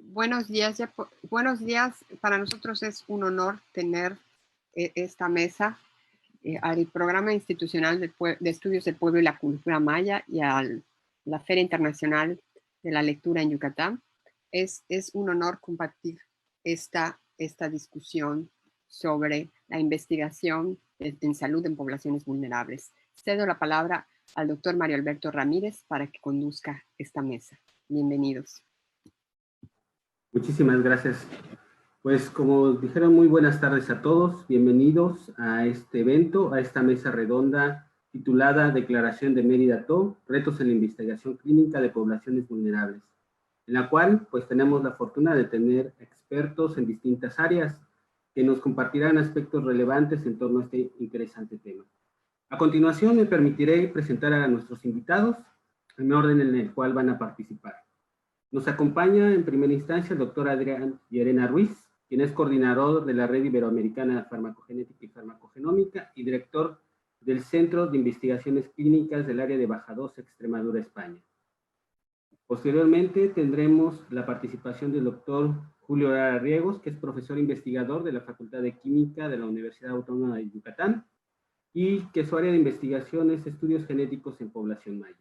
Buenos días, buenos días. Para nosotros es un honor tener esta mesa al Programa Institucional de Estudios del Pueblo y la Cultura Maya y a la Feria Internacional de la Lectura en Yucatán. Es un honor compartir esta discusión sobre la investigación en salud en poblaciones vulnerables. Cedo la palabra al doctor Mario Alberto Ramírez para que conduzca esta mesa. Bienvenidos. Muchísimas gracias. Pues como dijeron, muy buenas tardes a todos. Bienvenidos a este evento, a esta mesa redonda titulada Declaración de Mérida TO, Retos en la Investigación Clínica de Poblaciones Vulnerables, en la cual pues tenemos la fortuna de tener expertos en distintas áreas que nos compartirán aspectos relevantes en torno a este interesante tema. A continuación me permitiré presentar a nuestros invitados en orden en el cual van a participar. Nos acompaña en primera instancia el doctor Adrián Llerena Ruiz, quien es coordinador de la Red Iberoamericana de Farmacogenética y Farmacogenómica y director del Centro de Investigaciones Clínicas del área de Bajadosa, Extremadura, España. Posteriormente tendremos la participación del doctor Julio Lara Riegos, que es profesor investigador de la Facultad de Química de la Universidad Autónoma de Yucatán y que su área de investigación es estudios genéticos en población maya.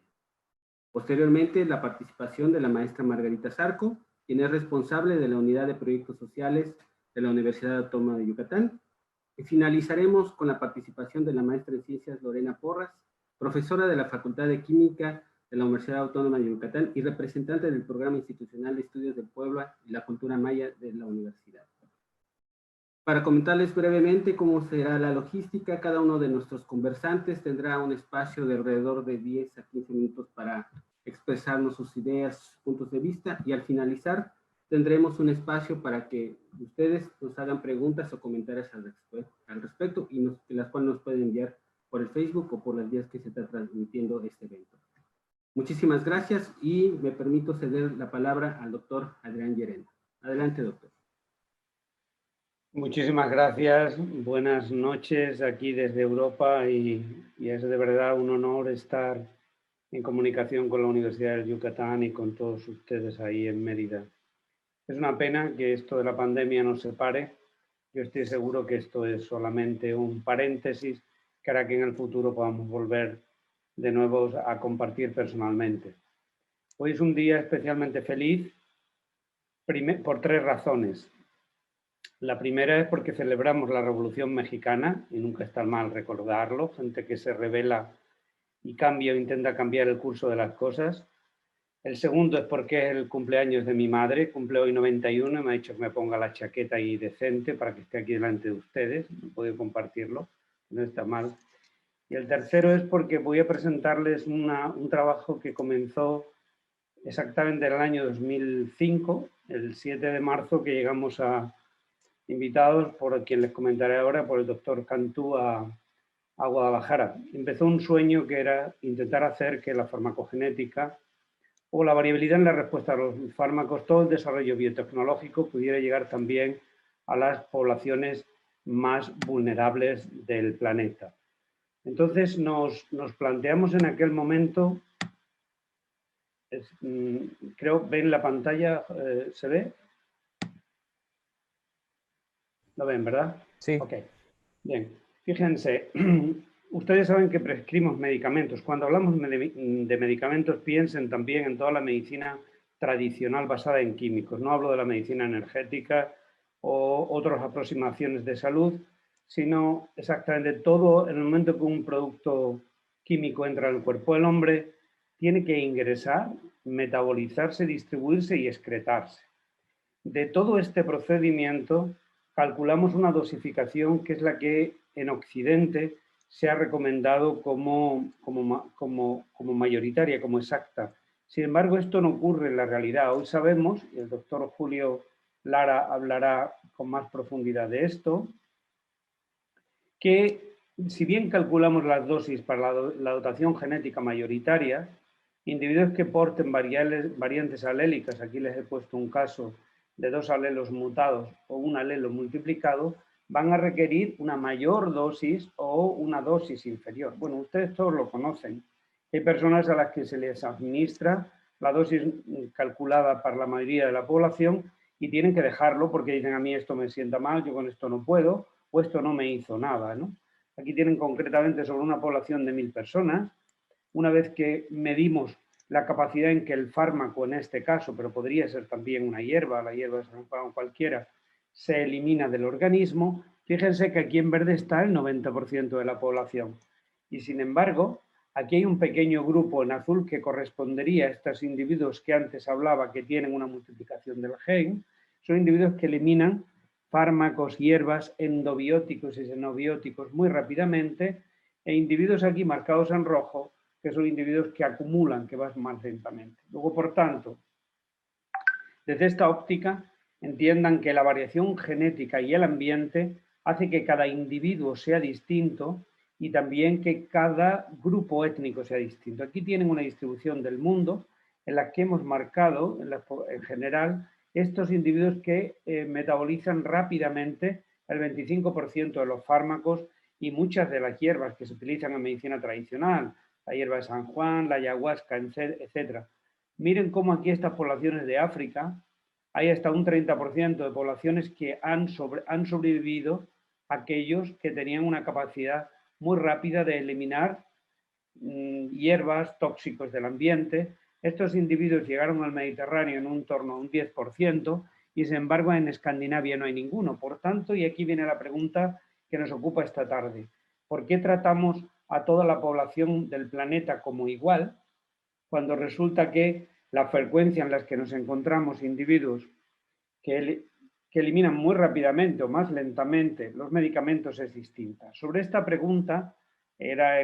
Posteriormente, la participación de la maestra Margarita Zarco, quien es responsable de la Unidad de Proyectos Sociales de la Universidad Autónoma de Yucatán. Y finalizaremos con la participación de la maestra en Ciencias Lorena Porras, profesora de la Facultad de Química de la Universidad Autónoma de Yucatán y representante del Programa Institucional de Estudios del Pueblo y la Cultura Maya de la universidad. Para comentarles brevemente cómo será la logística, cada uno de nuestros conversantes tendrá un espacio de alrededor de 10 a 15 minutos para expresarnos sus ideas, sus puntos de vista, y al finalizar tendremos un espacio para que ustedes nos hagan preguntas o comentarios al respecto y las cuales nos pueden enviar por el Facebook o por las vías que se está transmitiendo este evento. Muchísimas gracias y me permito ceder la palabra al doctor Adrián Llerena. Adelante, doctor. Muchísimas gracias, buenas noches aquí desde Europa y es de verdad un honor estar en comunicación con la Universidad del Yucatán y con todos ustedes ahí en Mérida. Es una pena que esto de la pandemia nos separe. Yo estoy seguro que esto es solamente un paréntesis que hará que en el futuro podamos volver de nuevo a compartir personalmente. Hoy es un día especialmente feliz por tres razones. La primera es porque celebramos la Revolución Mexicana, y nunca está mal recordarlo, gente que se rebela y cambia o intenta cambiar el curso de las cosas. El segundo es porque es el cumpleaños de mi madre, cumple hoy 91, y me ha dicho que me ponga la chaqueta ahí decente para que esté aquí delante de ustedes, no he podido compartirlo, no está mal. Y el tercero es porque voy a presentarles un trabajo que comenzó exactamente en el año 2005, el 7 de marzo, que llegamos a invitados por quien les comentaré ahora, por el doctor Cantú a Guadalajara. Empezó un sueño que era intentar hacer que la farmacogenética o la variabilidad en la respuesta a los fármacos, todo el desarrollo biotecnológico pudiera llegar también a las poblaciones más vulnerables del planeta. Entonces nos planteamos en aquel momento, creo, ¿ven la pantalla? ¿Se ve? ¿Lo ven, verdad? Sí. Ok, bien. Fíjense, ustedes saben que prescribimos medicamentos. Cuando hablamos de medicamentos, piensen también en toda la medicina tradicional basada en químicos. No hablo de la medicina energética o otras aproximaciones de salud, sino exactamente todo en el momento que un producto químico entra en el cuerpo del hombre, tiene que ingresar, metabolizarse, distribuirse y excretarse. De todo este procedimiento, calculamos una dosificación que es la que en Occidente se ha recomendado como mayoritaria, como exacta. Sin embargo, esto no ocurre en la realidad. Hoy sabemos, y el doctor Julio Lara hablará con más profundidad de esto, que si bien calculamos las dosis para la dotación genética mayoritaria, individuos que porten variantes alélicas, aquí les he puesto un caso de 2 alelos mutados o un alelo multiplicado, van a requerir una mayor dosis o una dosis inferior. Bueno, ustedes todos lo conocen. Hay personas a las que se les administra la dosis calculada para la mayoría de la población y tienen que dejarlo porque dicen a mí esto me sienta mal, yo con esto no puedo o esto no me hizo nada, ¿no? Aquí tienen concretamente sobre una población de 1000 personas. Una vez que medimos la capacidad en que el fármaco, en este caso, pero podría ser también una hierba, la hierba de San Juan o cualquiera, se elimina del organismo, fíjense que aquí en verde está el 90% de la población. Y sin embargo, aquí hay un pequeño grupo en azul que correspondería a estos individuos que antes hablaba que tienen una multiplicación del gen. Son individuos que eliminan fármacos, hierbas, endobióticos y xenobióticos muy rápidamente, e individuos aquí marcados en rojo que son individuos que acumulan, que van más lentamente. Luego, por tanto, desde esta óptica, entiendan que la variación genética y el ambiente hace que cada individuo sea distinto y también que cada grupo étnico sea distinto. Aquí tienen una distribución del mundo en la que hemos marcado, en general, estos individuos que metabolizan rápidamente el 25% de los fármacos y muchas de las hierbas que se utilizan en medicina tradicional, la hierba de San Juan, la ayahuasca, etc. Miren cómo aquí estas poblaciones de África, hay hasta un 30% de poblaciones que han sobrevivido aquellos que tenían una capacidad muy rápida de eliminar hierbas, tóxicos del ambiente. Estos individuos llegaron al Mediterráneo en un torno a un 10% y sin embargo en Escandinavia no hay ninguno. Por tanto, y aquí viene la pregunta que nos ocupa esta tarde, ¿por qué tratamos a toda la población del planeta como igual cuando resulta que la frecuencia en la que nos encontramos individuos que eliminan muy rápidamente o más lentamente los medicamentos es distinta? Sobre esta pregunta,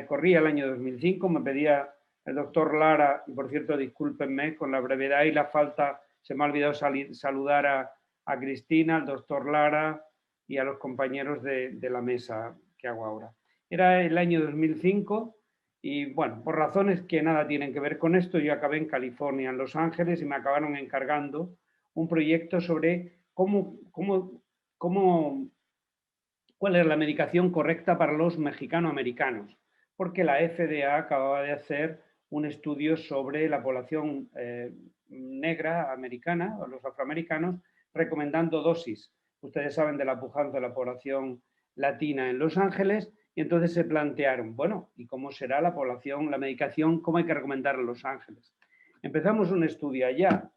corría el año 2005, me pedía el doctor Lara, y por cierto, discúlpenme con la brevedad y la falta, se me ha olvidado saludar a Cristina, al doctor Lara y a los compañeros de la mesa que hago ahora. Era el año 2005 y, bueno, por razones que nada tienen que ver con esto, yo acabé en California, en Los Ángeles, y me acabaron encargando un proyecto sobre cuál es la medicación correcta para los mexicanoamericanos, porque la FDA acababa de hacer un estudio sobre la población negra americana, o los afroamericanos, recomendando dosis. Ustedes saben de la pujanza de la población latina en Los Ángeles, y entonces se plantearon, bueno, ¿y cómo será la población, la medicación, cómo hay que recomendar en Los Ángeles? Empezamos un estudio allá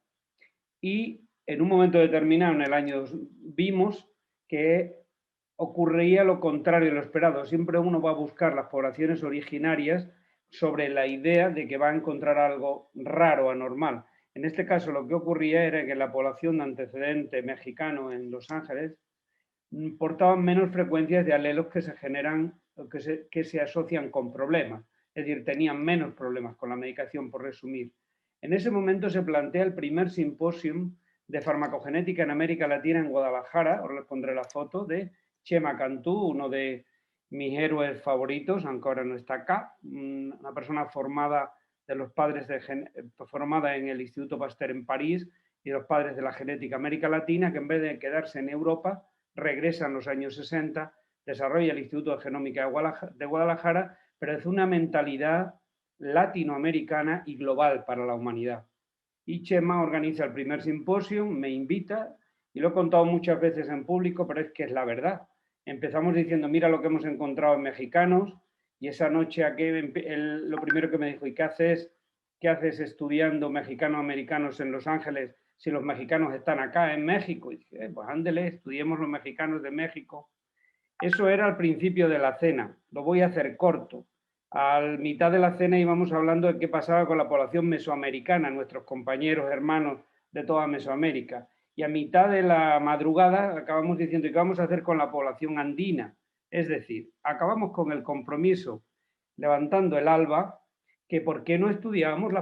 y en un momento determinado, en el año, vimos que ocurría lo contrario de lo esperado. Siempre uno va a buscar las poblaciones originarias sobre la idea de que va a encontrar algo raro, anormal. En este caso, lo que ocurría era que la población de antecedente mexicano en Los Ángeles portaban menos frecuencias de alelos que se generan, que se asocian con problemas. Es decir, tenían menos problemas con la medicación, por resumir. En ese momento se plantea el primer simposium de farmacogenética en América Latina en Guadalajara. Os les pondré la foto de Chema Cantú, uno de mis héroes favoritos, aunque ahora no está acá, una persona formada de los padres formada en el Instituto Pasteur en París y los padres de la genética América Latina, que en vez de quedarse en Europa, regresa en los años 60, desarrolla el Instituto de Genómica de Guadalajara, pero es una mentalidad latinoamericana y global para la humanidad. Y Chema organiza el primer simposio, me invita, y lo he contado muchas veces en público, pero es que es la verdad. Empezamos diciendo, mira lo que hemos encontrado en mexicanos, y esa noche lo primero que me dijo, ¿y qué haces estudiando mexicano-americanos en Los Ángeles si los mexicanos están acá en México? Y dije, pues ándele, estudiemos los mexicanos de México. Eso era al principio de la cena, lo voy a hacer corto. A mitad de la cena íbamos hablando de qué pasaba con la población mesoamericana, nuestros compañeros, hermanos de toda Mesoamérica. Y a mitad de la madrugada acabamos diciendo, ¿y qué vamos a hacer con la población andina? Es decir, acabamos con el compromiso, levantando el alba, que por qué no estudiamos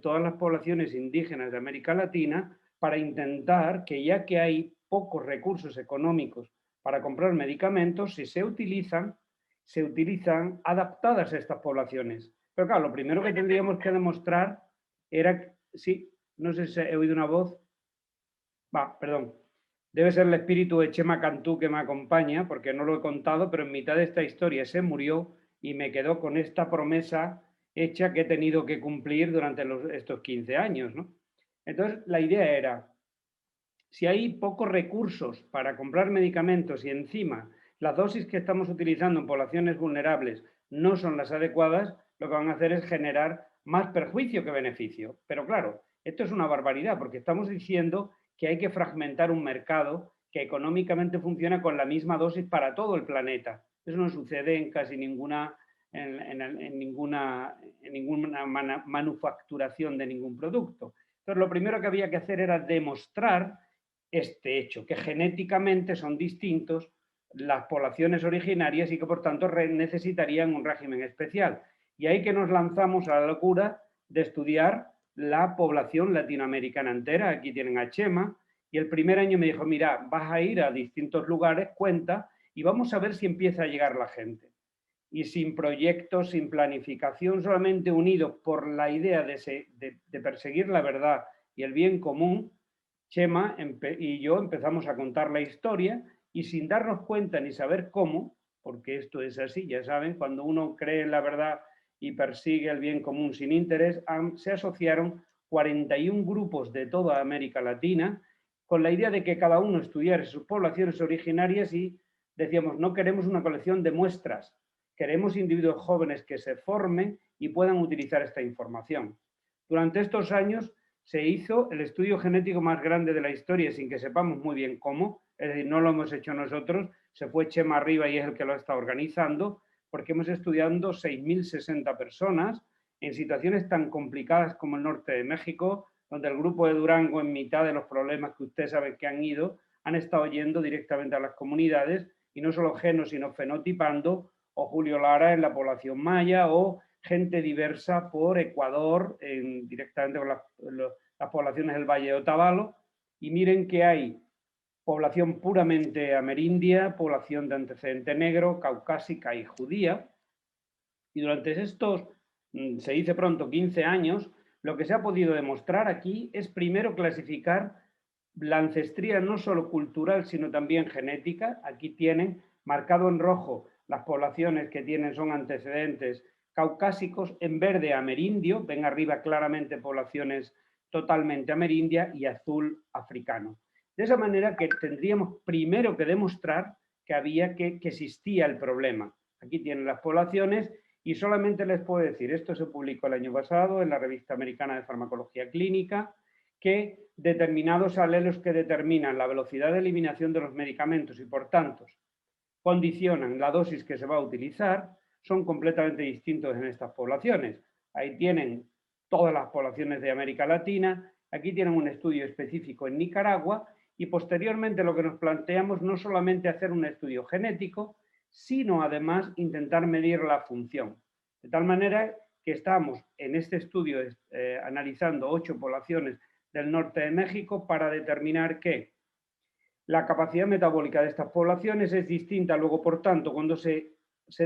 todas las poblaciones indígenas de América Latina para intentar que, ya que hay pocos recursos económicos para comprar medicamentos, si se utilizan adaptadas a estas poblaciones. Pero claro, lo primero que tendríamos que demostrar era, sí, no sé si he oído una voz, perdón, debe ser el espíritu de Chema Cantú que me acompaña, porque no lo he contado, pero en mitad de esta historia se murió y me quedó con esta promesa hecha que he tenido que cumplir durante estos 15 años, ¿no? Entonces, la idea era, si hay pocos recursos para comprar medicamentos y encima las dosis que estamos utilizando en poblaciones vulnerables no son las adecuadas, lo que van a hacer es generar más perjuicio que beneficio. Pero claro, esto es una barbaridad porque estamos diciendo que hay que fragmentar un mercado que económicamente funciona con la misma dosis para todo el planeta. Eso no sucede en casi ninguna manufacturación de ningún producto. Entonces, lo primero que había que hacer era demostrar este hecho, que genéticamente son distintos las poblaciones originarias y que por tanto necesitarían un régimen especial. Y ahí que nos lanzamos a la locura de estudiar la población latinoamericana entera. Aquí tienen a Chema, y el primer año me dijo, mira, vas a ir a distintos lugares, cuenta, y vamos a ver si empieza a llegar la gente. Y sin proyectos, sin planificación, solamente unidos por la idea de perseguir la verdad y el bien común, Chema y yo empezamos a contar la historia y sin darnos cuenta ni saber cómo, porque esto es así, ya saben, cuando uno cree en la verdad y persigue el bien común sin interés, se asociaron 41 grupos de toda América Latina con la idea de que cada uno estudiara sus poblaciones originarias y decíamos, no queremos una colección de muestras, queremos individuos jóvenes que se formen y puedan utilizar esta información. Durante estos años se hizo el estudio genético más grande de la historia sin que sepamos muy bien cómo, es decir, no lo hemos hecho nosotros, se fue Chema arriba y es el que lo está organizando, porque hemos estudiado 6.060 personas en situaciones tan complicadas como el norte de México, donde el grupo de Durango, en mitad de los problemas que usted sabe que han ido, han estado yendo directamente a las comunidades y no solo sino fenotipando, o Julio Lara en la población maya, o gente diversa por Ecuador, directamente con las poblaciones del Valle de Otavalo, y miren que hay población puramente amerindia, población de antecedente negro, caucásica y judía, y durante estos, se dice pronto, 15 años, lo que se ha podido demostrar aquí es primero clasificar la ancestría no solo cultural, sino también genética. Aquí tienen marcado en rojo las poblaciones que son antecedentes caucásicos, en verde amerindio, ven arriba claramente poblaciones totalmente amerindia, y azul africano. De esa manera que tendríamos primero que demostrar que existía el problema. Aquí tienen las poblaciones y solamente les puedo decir, esto se publicó el año pasado en la Revista Americana de Farmacología Clínica, que determinados alelos que determinan la velocidad de eliminación de los medicamentos y por tanto condicionan la dosis que se va a utilizar, son completamente distintos en estas poblaciones. Ahí tienen todas las poblaciones de América Latina, aquí tienen un estudio específico en Nicaragua y posteriormente lo que nos planteamos no solamente hacer un estudio genético, sino además intentar medir la función. De tal manera que estamos en este estudio analizando 8 poblaciones del norte de México para determinar que la capacidad metabólica de estas poblaciones es distinta. Luego, por tanto, cuando se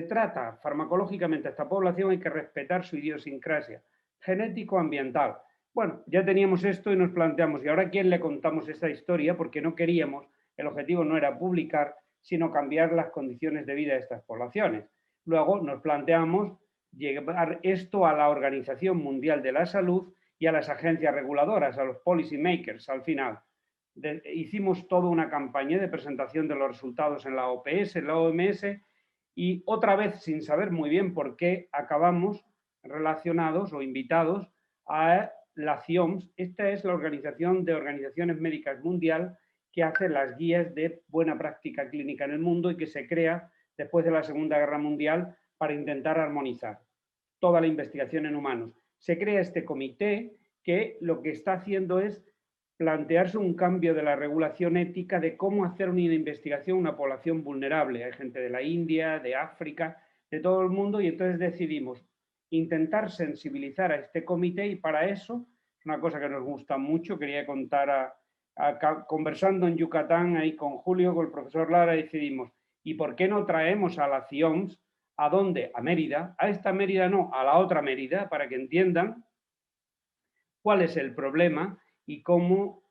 trata farmacológicamente a esta población hay que respetar su idiosincrasia genético-ambiental. Bueno, ya teníamos esto y nos planteamos, ¿y ahora a quién le contamos esta historia? Porque no queríamos, el objetivo no era publicar, sino cambiar las condiciones de vida de estas poblaciones. Luego nos planteamos llevar esto a la Organización Mundial de la Salud y a las agencias reguladoras, a los policy makers al final. Hicimos toda una campaña de presentación de los resultados en la OPS, en la OMS, y otra vez, sin saber muy bien por qué, acabamos relacionados o invitados a la CIOMS. Esta es la Organización de Organizaciones Médicas Mundial que hace las guías de buena práctica clínica en el mundo y que se crea después de la Segunda Guerra Mundial para intentar armonizar toda la investigación en humanos. Se crea este comité que lo que está haciendo es plantearse un cambio de la regulación ética de cómo hacer una investigación en una población vulnerable. Hay gente de la India, de África, de todo el mundo, y entonces decidimos intentar sensibilizar a este comité y para eso, es una cosa que nos gusta mucho, quería contar conversando en Yucatán ahí con Julio, con el profesor Lara, decidimos, ¿y por qué no traemos a la CIOMS? ¿A dónde? A Mérida. A esta Mérida no, a la otra Mérida, para que entiendan cuál es el problema y cómo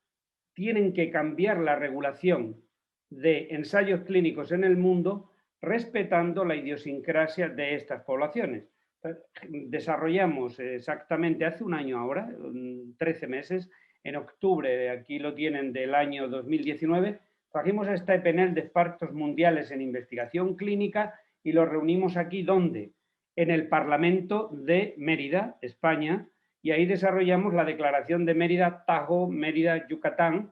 tienen que cambiar la regulación de ensayos clínicos en el mundo respetando la idiosincrasia de estas poblaciones. Desarrollamos exactamente hace un año ahora, 13 meses, en octubre, aquí lo tienen, del año 2019, trajimos a este panel de expertos mundiales en investigación clínica y lo reunimos aquí, ¿dónde? En el Parlamento de Mérida, España, y ahí desarrollamos la declaración de Mérida, Tajo, Mérida, Yucatán,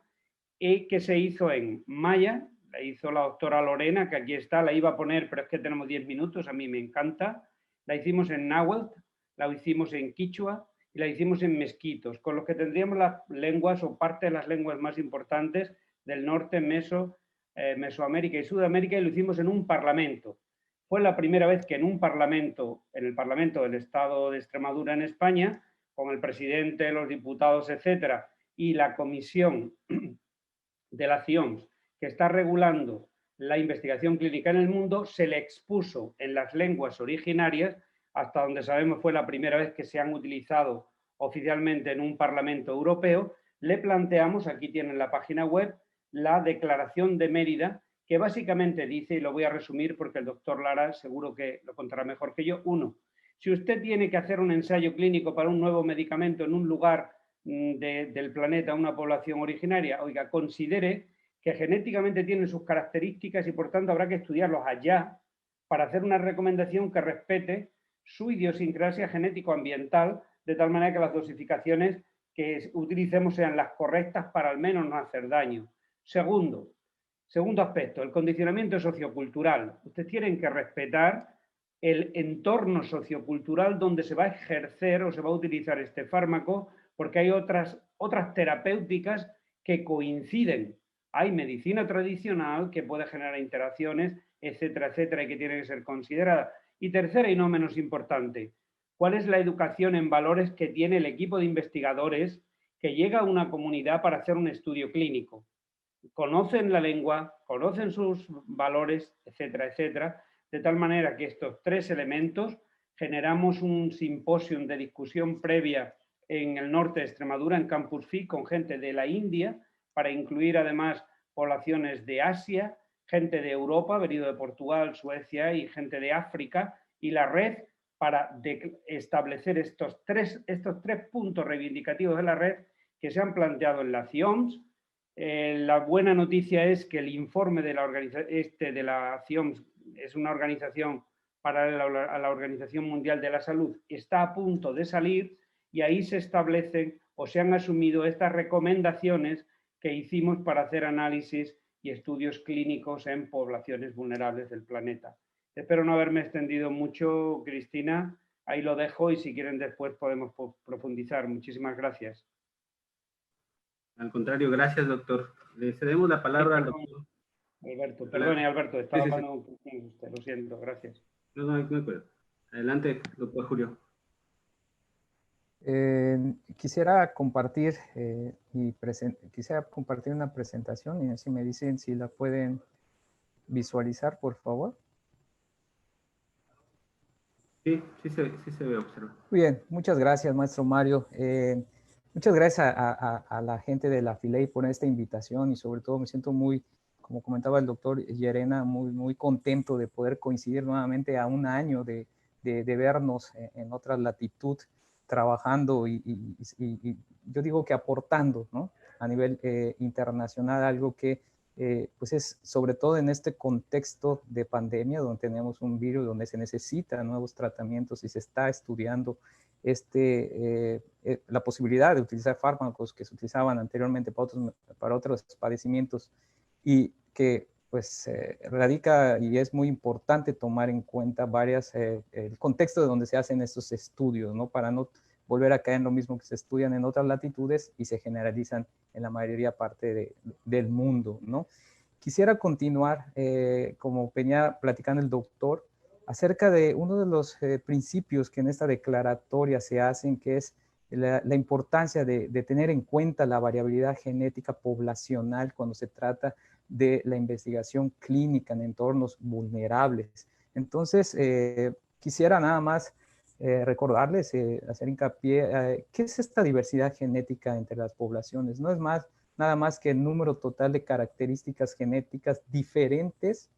que se hizo en maya, la hizo la doctora Lorena, que aquí está, la iba a poner, pero es que tenemos 10 minutos, a mí me encanta. La hicimos en náhuatl, la hicimos en quichua y la hicimos en mezquitos, con los que tendríamos las lenguas o parte de las lenguas más importantes del norte, Mesoamérica y Sudamérica, y lo hicimos en un parlamento. Fue la primera vez que en un parlamento, en el Parlamento del Estado de Extremadura en España, con el presidente, los diputados, etcétera, y la comisión de la CIOMS, que está regulando la investigación clínica en el mundo, se le expuso en las lenguas originarias, hasta donde sabemos fue la primera vez que se han utilizado oficialmente en un Parlamento Europeo. Le planteamos, aquí tienen la página web, la Declaración de Mérida, que básicamente dice, y lo voy a resumir porque el doctor Lara seguro que lo contará mejor que yo. 1. Si usted tiene que hacer un ensayo clínico para un nuevo medicamento en un lugar del planeta, una población originaria, oiga, considere que genéticamente tienen sus características y por tanto habrá que estudiarlos allá para hacer una recomendación que respete su idiosincrasia genético-ambiental, de tal manera que las dosificaciones que utilicemos sean las correctas para al menos no hacer daño. Segundo aspecto, el condicionamiento sociocultural. Ustedes tienen que respetar el entorno sociocultural donde se va a ejercer o se va a utilizar este fármaco, porque hay otras terapéuticas que coinciden. Hay medicina tradicional que puede generar interacciones, etcétera, etcétera, y que tiene que ser considerada. Y tercera y no menos importante, ¿cuál es la educación en valores que tiene el equipo de investigadores que llega a una comunidad para hacer un estudio clínico? Conocen la lengua, conocen sus valores, etcétera, etcétera, de tal manera que estos 3 elementos generamos un simposio de discusión previa en el norte de Extremadura, en Campus FI, con gente de la India, para incluir además poblaciones de Asia, gente de Europa, venido de Portugal, Suecia y gente de África, y la red para establecer estos tres puntos reivindicativos de la red que se han planteado en la CIOMS. La buena noticia es que el informe de la CIOMS, es una organización paralela a la Organización Mundial de la Salud, está a punto de salir y ahí se establecen o se han asumido estas recomendaciones que hicimos para hacer análisis y estudios clínicos en poblaciones vulnerables del planeta. Espero no haberme extendido mucho, Cristina. Ahí lo dejo y si quieren después podemos profundizar. Muchísimas gracias. Al contrario, gracias, doctor. Le cedemos la palabra al doctor. Alberto, perdone, Alberto, estaba hablando con usted, lo siento, gracias. No me acuerdo. Adelante, doctor Julio. Quisiera compartir una presentación y así me dicen si la pueden visualizar, por favor. Sí se ve, observa. Bien, muchas gracias, maestro Mario. Muchas gracias a la gente de la FILEI por esta invitación y sobre todo me siento muy, como comentaba el doctor Llerena, muy contento de poder coincidir nuevamente a un año de vernos en otra latitud, trabajando y yo digo que aportando, ¿no? A nivel internacional, algo que pues es sobre todo en este contexto de pandemia donde tenemos un virus, donde se necesitan nuevos tratamientos y se está estudiando la posibilidad de utilizar fármacos que se utilizaban anteriormente para otros padecimientos y que pues radica y es muy importante tomar en cuenta el contexto de donde se hacen estos estudios, ¿no? Para no volver a caer en lo mismo que se estudian en otras latitudes y se generalizan en la mayoría parte del mundo, ¿no? Quisiera continuar, como venía platicando el doctor, acerca de uno de los principios que en esta declaratoria se hacen, que es la importancia de tener en cuenta la variabilidad genética poblacional cuando se trata de la investigación clínica en entornos vulnerables. Entonces, quisiera nada más recordarles, hacer hincapié, ¿qué es esta diversidad genética entre las poblaciones? No es nada más que el número total de características genéticas diferentes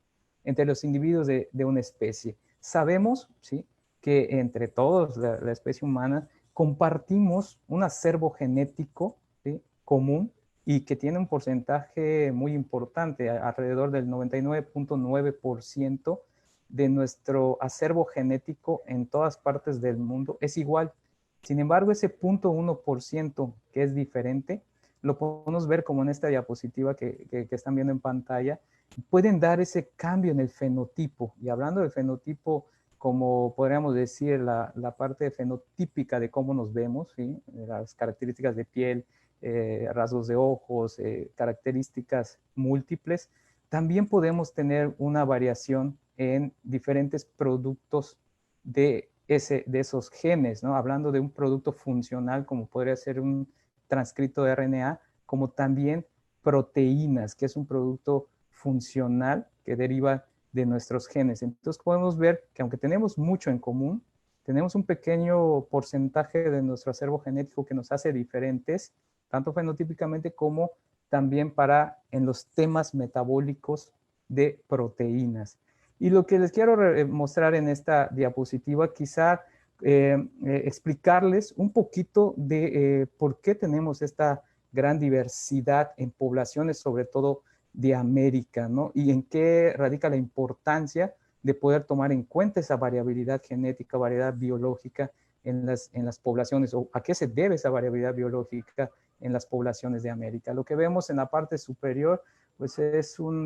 entre los individuos de una especie. Sabemos, ¿sí?, que entre todos, la especie humana, compartimos un acervo genético, ¿sí?, común, y que tiene un porcentaje muy importante, alrededor del 99.9% de nuestro acervo genético en todas partes del mundo es igual. Sin embargo, ese 0.1% que es diferente, lo podemos ver como en esta diapositiva que están viendo en pantalla, pueden dar ese cambio en el fenotipo. Y hablando de fenotipo, como podríamos decir, la parte fenotípica de cómo nos vemos, ¿sí?, las características de piel, rasgos de ojos, características múltiples, también podemos tener una variación en diferentes productos de esos genes, ¿no? Hablando de un producto funcional, como podría ser un transcrito de RNA, como también proteínas, que es un producto funcional que deriva de nuestros genes. Entonces podemos ver que aunque tenemos mucho en común, tenemos un pequeño porcentaje de nuestro acervo genético que nos hace diferentes, tanto fenotípicamente como también en los temas metabólicos de proteínas. Y lo que les quiero mostrar en esta diapositiva, quizá explicarles un poquito de por qué tenemos esta gran diversidad en poblaciones, sobre todo de América, ¿no? Y en qué radica la importancia de poder tomar en cuenta esa variabilidad genética, variedad biológica en las poblaciones, o a qué se debe esa variabilidad biológica en las poblaciones de América. Lo que vemos en la parte superior, pues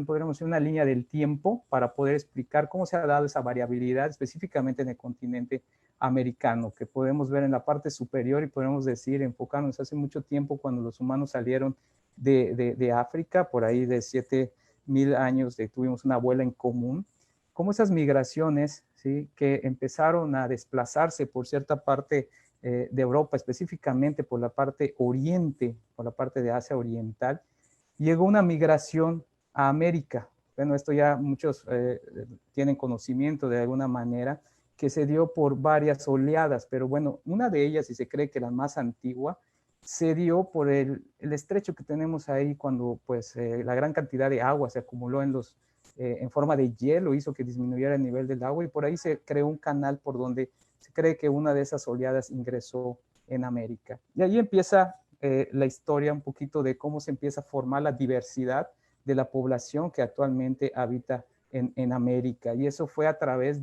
podríamos decir, una línea del tiempo para poder explicar cómo se ha dado esa variabilidad específicamente en el continente americano, que podemos ver en la parte superior y podemos decir, enfocarnos hace mucho tiempo cuando los humanos salieron de África, por ahí de 7.000 años tuvimos una abuela en común, como esas migraciones, ¿sí?, que empezaron a desplazarse por cierta parte de Europa, específicamente por la parte oriente, por la parte de Asia Oriental, llegó una migración a América. Bueno, esto ya muchos tienen conocimiento de alguna manera, que se dio por varias oleadas, pero bueno, una de ellas, y se cree que la más antigua, se dio por el estrecho que tenemos ahí cuando pues la gran cantidad de agua se acumuló en forma de hielo, hizo que disminuyera el nivel del agua y por ahí se creó un canal por donde se cree que una de esas oleadas ingresó en América. Y ahí empieza la historia un poquito de cómo se empieza a formar la diversidad de la población que actualmente habita en América. Y eso fue a través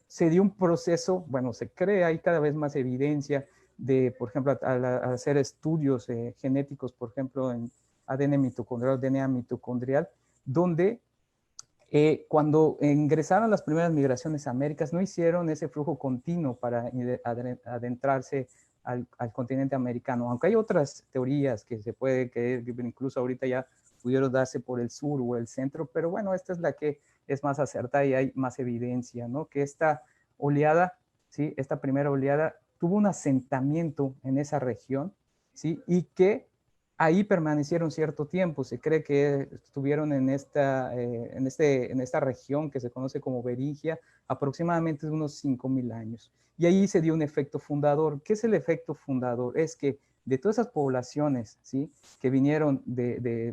se dio un proceso, bueno, se crea, hay cada vez más evidencia de, por ejemplo, al hacer estudios genéticos, por ejemplo, en ADN mitocondrial, DNA mitocondrial, donde cuando ingresaron las primeras migraciones a Américas, no hicieron ese flujo continuo para adentrarse al continente americano, aunque hay otras teorías que se puede creer, incluso ahorita ya pudieron darse por el sur o el centro, pero bueno, esta es la que es más acertada y hay más evidencia, ¿no? Que esta oleada, ¿sí?, esta primera oleada tuvo un asentamiento en esa región, ¿sí?, y que ahí permanecieron cierto tiempo. Se cree que estuvieron en esta región que se conoce como Beringia aproximadamente unos 5.000 años. Y ahí se dio un efecto fundador. ¿Qué es el efecto fundador? Es que de todas esas poblaciones, ¿sí?, que vinieron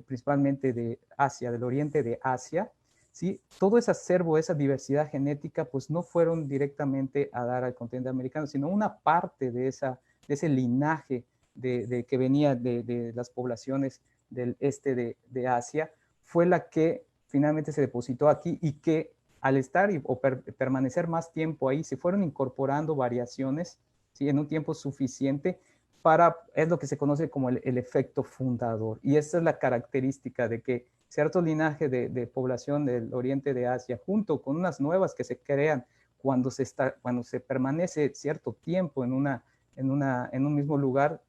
principalmente de Asia, del oriente de Asia, ¿sí?, todo ese acervo, esa diversidad genética, pues no fueron directamente a dar al continente americano, sino una parte de ese linaje que venía de las poblaciones del este de Asia, fue la que finalmente se depositó aquí y que al estar o permanecer más tiempo ahí, se fueron incorporando variaciones, ¿sí?, en un tiempo suficiente es lo que se conoce como el efecto fundador. Y esta es la característica de que cierto linaje de población del oriente de Asia, junto con unas nuevas que se crean cuando se permanece cierto tiempo en un mismo lugar,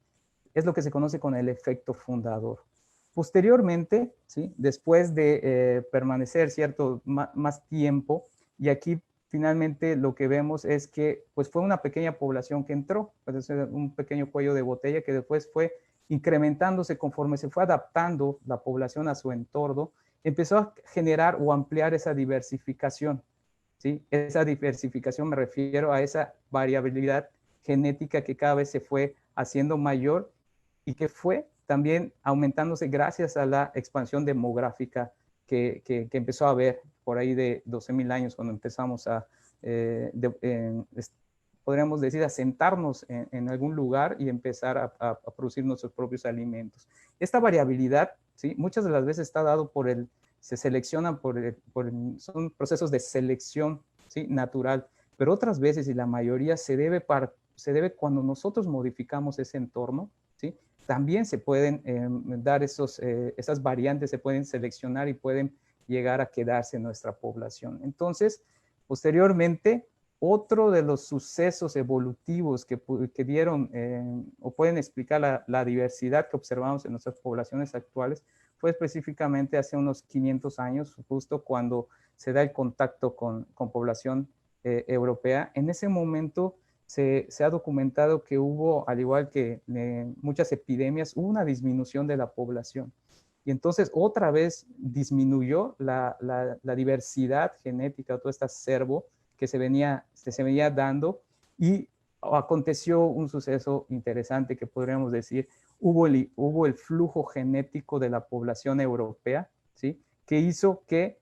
es lo que se conoce con el efecto fundador. Posteriormente, ¿sí?, después de permanecer más tiempo, y aquí finalmente lo que vemos es que pues fue una pequeña población que entró, pues un pequeño cuello de botella que después fue incrementándose conforme se fue adaptando la población a su entorno, empezó a generar o ampliar esa diversificación, ¿sí? Esa diversificación me refiero a esa variabilidad genética que cada vez se fue haciendo mayor y que fue también aumentándose gracias a la expansión demográfica que empezó a haber por ahí de 12.000 años cuando empezamos a podríamos decir, asentarnos en algún lugar y empezar a producir nuestros propios alimentos. Esta variabilidad, ¿sí? Muchas de las veces está dado se seleccionan son procesos de selección, ¿sí? Natural, pero otras veces, y la mayoría, se debe cuando nosotros modificamos ese entorno, ¿sí? También se pueden dar esas variantes, se pueden seleccionar y pueden llegar a quedarse en nuestra población. Entonces, posteriormente, otro de los sucesos evolutivos que dieron o pueden explicar la diversidad que observamos en nuestras poblaciones actuales fue específicamente hace unos 500 años, justo cuando se da el contacto con población europea. En ese momento se ha documentado que hubo, al igual que muchas epidemias, hubo una disminución de la población. Y entonces otra vez disminuyó la diversidad genética, todo este acervo que se venía dando, y aconteció un suceso interesante que podríamos decir, hubo el flujo genético de la población europea, ¿sí? Que hizo que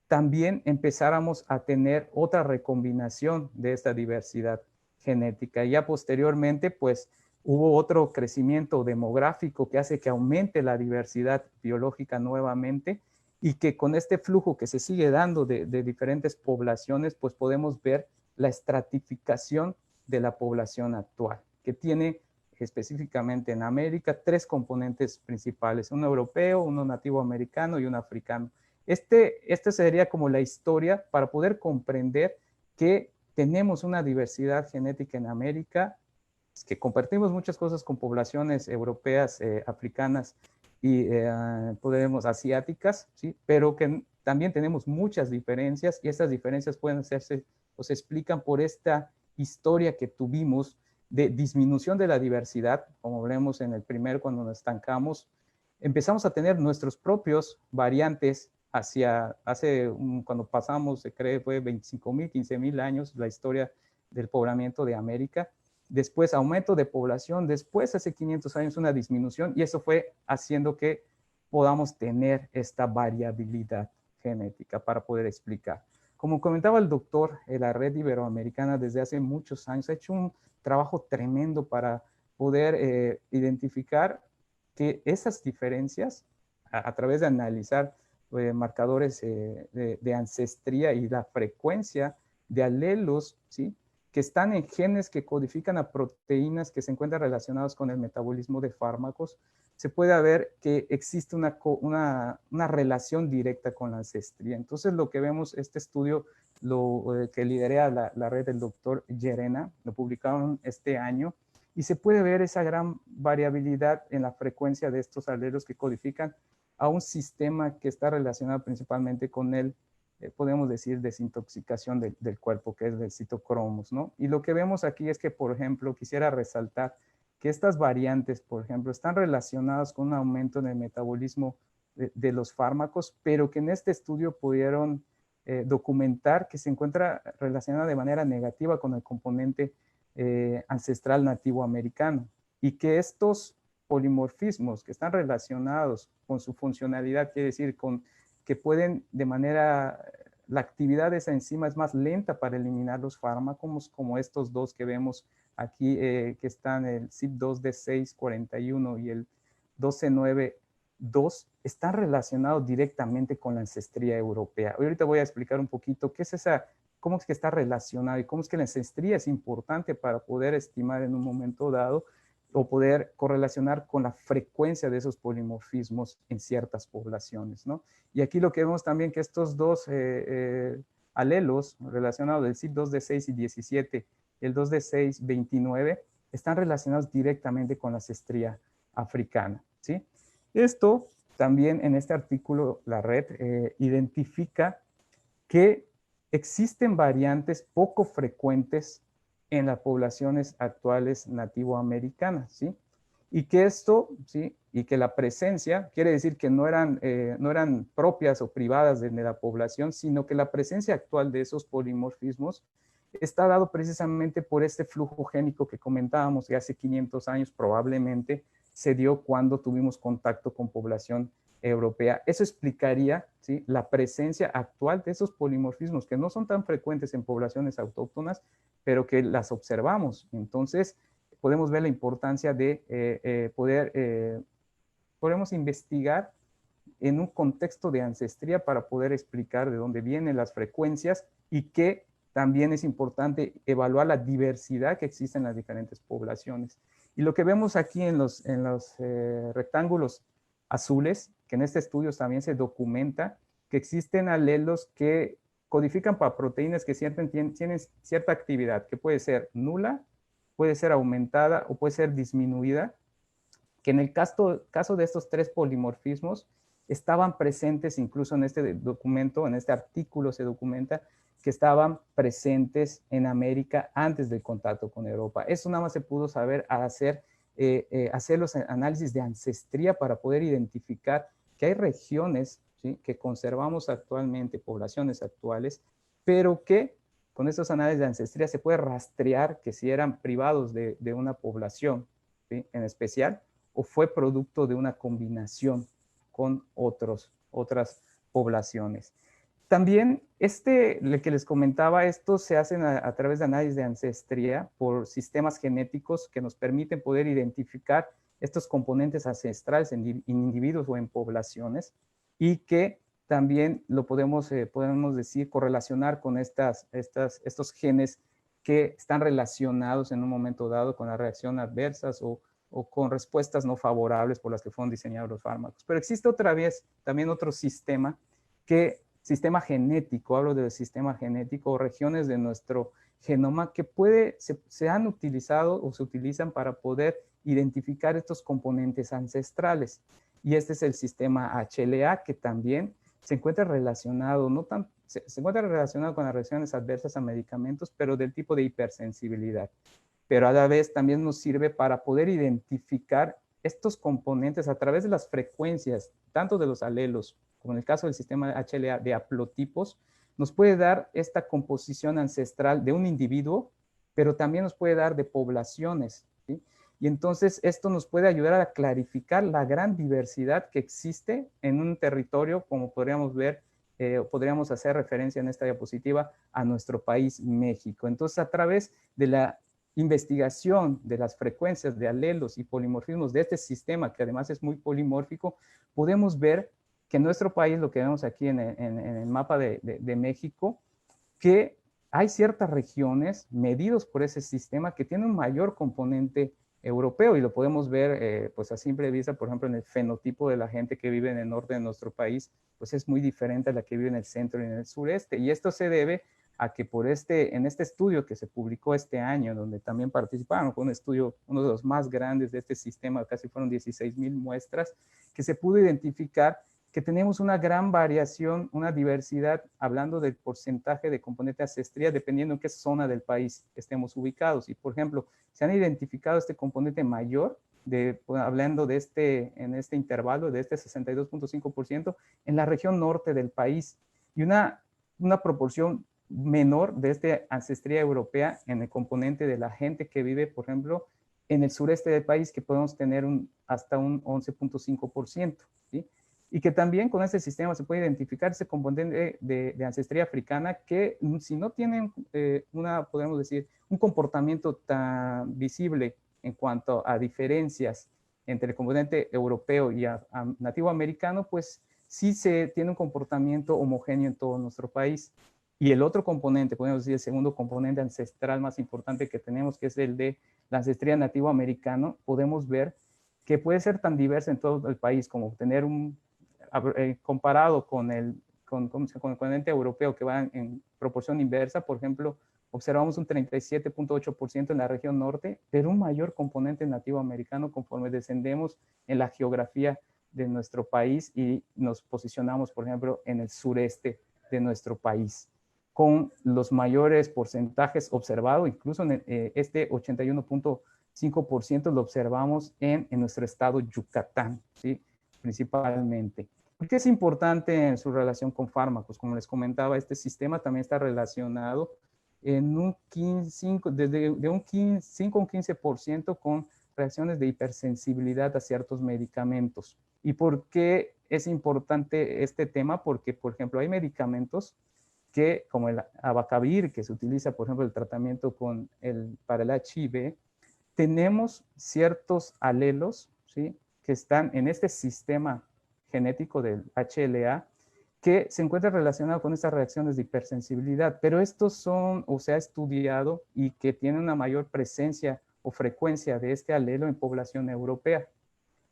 también empezáramos a tener otra recombinación de esta diversidad genética. Y ya posteriormente, pues, hubo otro crecimiento demográfico que hace que aumente la diversidad biológica nuevamente, y que con este flujo que se sigue dando de diferentes poblaciones, pues podemos ver la estratificación de la población actual, que tiene específicamente en América 3 componentes principales: uno europeo, uno nativo americano y uno africano. Esta sería como la historia para poder comprender que tenemos una diversidad genética en América, que compartimos muchas cosas con poblaciones europeas, africanas y asiáticas, ¿sí? Pero que también tenemos muchas diferencias, y estas diferencias pueden hacerse o se explican por esta historia que tuvimos de disminución de la diversidad, como vemos en el primer, cuando nos estancamos. Empezamos a tener nuestros propios variantes cuando pasamos, se cree, fue 25,000, 15,000 años, la historia del poblamiento de América. Después aumento de población, después hace 500 años una disminución, y eso fue haciendo que podamos tener esta variabilidad genética para poder explicar. Como comentaba el doctor, la Red Iberoamericana desde hace muchos años ha hecho un trabajo tremendo para poder identificar que esas diferencias, a través de analizar marcadores de ancestría y la frecuencia de alelos, ¿sí?, que están en genes que codifican a proteínas que se encuentran relacionadas con el metabolismo de fármacos, se puede ver que existe una relación directa con la ancestría. Entonces, lo que vemos, este estudio que lidera la red del doctor Llerena, lo publicaron este año, y se puede ver esa gran variabilidad en la frecuencia de estos alelos que codifican a un sistema que está relacionado principalmente con el podemos decir, desintoxicación del cuerpo, que es del citocromos, ¿no? Y lo que vemos aquí es que, por ejemplo, quisiera resaltar que estas variantes, por ejemplo, están relacionadas con un aumento en el metabolismo de los fármacos, pero que en este estudio pudieron documentar que se encuentra relacionada de manera negativa con el componente ancestral nativo americano, y que estos polimorfismos que están relacionados con su funcionalidad, quiere decir que pueden la actividad de esa enzima es más lenta para eliminar los fármacos, como estos dos que vemos aquí, que están el CYP2D641 y el 1292, están relacionados directamente con la ancestría europea. Ahorita voy a explicar un poquito cómo es que está relacionado y cómo es que la ancestría es importante para poder estimar en un momento dado o poder correlacionar con la frecuencia de esos polimorfismos en ciertas poblaciones, ¿no? Y aquí lo que vemos también que estos dos alelos relacionados del CYP2D6 y 17, el 2D6-29, están relacionados directamente con la ancestría africana, ¿sí? Esto también en este artículo la red identifica que existen variantes poco frecuentes en las poblaciones actuales nativoamericanas, ¿sí? Y que esto, ¿sí?, y que la presencia, quiere decir que no eran propias o privadas de la población, sino que la presencia actual de esos polimorfismos está dado precisamente por este flujo génico que comentábamos, que hace 500 años probablemente se dio cuando tuvimos contacto con población europea. Eso explicaría, ¿sí?, la presencia actual de esos polimorfismos que no son tan frecuentes en poblaciones autóctonas, pero que las observamos. Entonces, podemos ver la importancia de podemos investigar en un contexto de ancestría para poder explicar de dónde vienen las frecuencias y que también es importante evaluar la diversidad que existe en las diferentes poblaciones. Y lo que vemos aquí en los rectángulos azules, que en este estudio también se documenta que existen alelos que codifican para proteínas que tienen cierta actividad, que puede ser nula, puede ser aumentada o puede ser disminuida, que en el caso de estos tres polimorfismos estaban presentes incluso en este documento, en este artículo se documenta que estaban presentes en América antes del contacto con Europa. Eso nada más se pudo saber al hacer los análisis de ancestría para poder identificar que hay regiones, ¿sí?, que conservamos actualmente, poblaciones actuales, pero que con estos análisis de ancestría se puede rastrear que si eran privados de una población, ¿sí?, en especial, o fue producto de una combinación con otras poblaciones. También lo que les comentaba, estos se hacen a través de análisis de ancestría por sistemas genéticos que nos permiten poder identificar estos componentes ancestrales en individuos o en poblaciones y que también lo podemos decir, correlacionar con estos genes que están relacionados en un momento dado con las reacciones adversas o con respuestas no favorables por las que fueron diseñados los fármacos. Pero existe también otro sistema genético, hablo del sistema genético, regiones de nuestro genoma que se han utilizado o se utilizan para poder identificar estos componentes ancestrales. Y este es el sistema HLA, que también se encuentra relacionado, se encuentra relacionado con las reacciones adversas a medicamentos, pero del tipo de hipersensibilidad. Pero a la vez también nos sirve para poder identificar estos componentes a través de las frecuencias, tanto de los alelos, como en el caso del sistema HLA de haplotipos, nos puede dar esta composición ancestral de un individuo, pero también nos puede dar de poblaciones, ¿sí? Y entonces esto nos puede ayudar a clarificar la gran diversidad que existe en un territorio, como podríamos ver, podríamos hacer referencia en esta diapositiva a nuestro país, México. Entonces, a través de la investigación de las frecuencias de alelos y polimorfismos de este sistema, que además es muy polimórfico, podemos ver que en nuestro país, lo que vemos aquí en el mapa de México, que hay ciertas regiones medidos por ese sistema que tienen un mayor componente europeo, y lo podemos ver pues a simple vista, por ejemplo, en el fenotipo de la gente que vive en el norte de nuestro país, pues es muy diferente a la que vive en el centro y en el sureste, y esto se debe a que en este estudio que se publicó este año, donde también participaron, fue un estudio, uno de los más grandes de este sistema, casi fueron 16,000 muestras, que se pudo identificar que tenemos una gran variación, una diversidad, hablando del porcentaje de componente ancestría, dependiendo en qué zona del país estemos ubicados. Y, por ejemplo, se han identificado este componente mayor, hablando en este intervalo, de este 62.5%, en la región norte del país, y una proporción menor de esta ancestría europea en el componente de la gente que vive, por ejemplo, en el sureste del país, que podemos tener hasta un 11.5%, ¿sí? Y que también con este sistema se puede identificar ese componente de ancestría africana que, si no tienen podemos decir, un comportamiento tan visible en cuanto a diferencias entre el componente europeo y nativo americano, pues sí se tiene un comportamiento homogéneo en todo nuestro país. Y el otro componente, podemos decir, el segundo componente ancestral más importante que tenemos, que es el de la ancestría nativo americano, podemos ver que puede ser tan diversa en todo el país como tener comparado con el componente europeo, que va en proporción inversa. Por ejemplo, observamos un 37.8% en la región norte, pero un mayor componente nativo americano conforme descendemos en la geografía de nuestro país y nos posicionamos, por ejemplo, en el sureste de nuestro país, con los mayores porcentajes observados, incluso en este 81.5% lo observamos en nuestro estado Yucatán, ¿sí?, principalmente. ¿Por qué es importante en su relación con fármacos? Como les comentaba, este sistema también está relacionado en un 5 a un 15% con reacciones de hipersensibilidad a ciertos medicamentos. ¿Y por qué es importante este tema porque, por ejemplo, hay medicamentos que, como el abacavir, que se utiliza, por ejemplo, el tratamiento para el HIV, tenemos ciertos alelos, ¿sí?, que están en este sistema genético del HLA, que se encuentran relacionados con estas reacciones de hipersensibilidad, pero estos son, o se ha estudiado, y que tienen una mayor presencia o frecuencia de este alelo en población europea.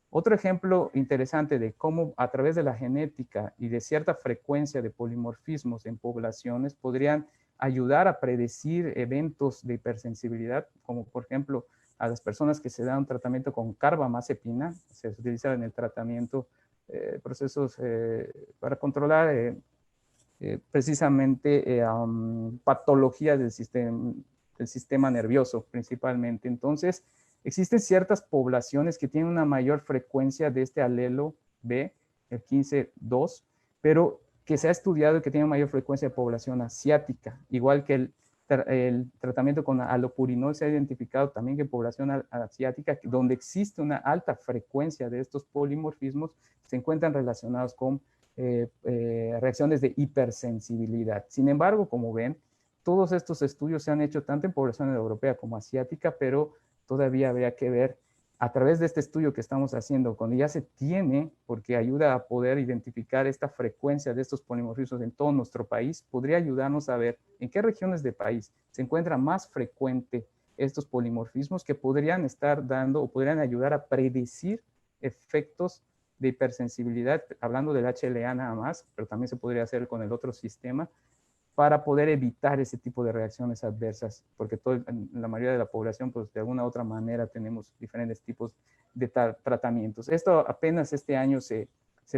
Otro ejemplo interesante de cómo a través de la genética y de cierta frecuencia de polimorfismos en poblaciones podrían ayudar a predecir eventos de hipersensibilidad, como por ejemplo a las personas que se dan un tratamiento con carbamazepina, se utiliza en el tratamiento procesos para controlar precisamente patologías del sistema nervioso principalmente. Entonces, existen ciertas poblaciones que tienen una mayor frecuencia de este alelo B, el 15-2, pero que se ha estudiado que tiene mayor frecuencia de población asiática, igual que el tratamiento con alopurinol se ha identificado también que en población asiática, donde existe una alta frecuencia de estos polimorfismos, se encuentran relacionados con reacciones de hipersensibilidad. Sin embargo, como ven, todos estos estudios se han hecho tanto en población europea como asiática, pero todavía habría que ver a través de este estudio que estamos haciendo, cuando ya se tiene, porque ayuda a poder identificar esta frecuencia de estos polimorfismos en todo nuestro país, podría ayudarnos a ver en qué regiones del país se encuentra más frecuente estos polimorfismos que podrían estar dando o podrían ayudar a predecir efectos de hipersensibilidad, hablando del HLA nada más, pero también se podría hacer con el otro sistema, para poder evitar ese tipo de reacciones adversas, porque la mayoría de la población, pues de alguna u otra manera tenemos diferentes tipos de tratamientos. Esto apenas este año se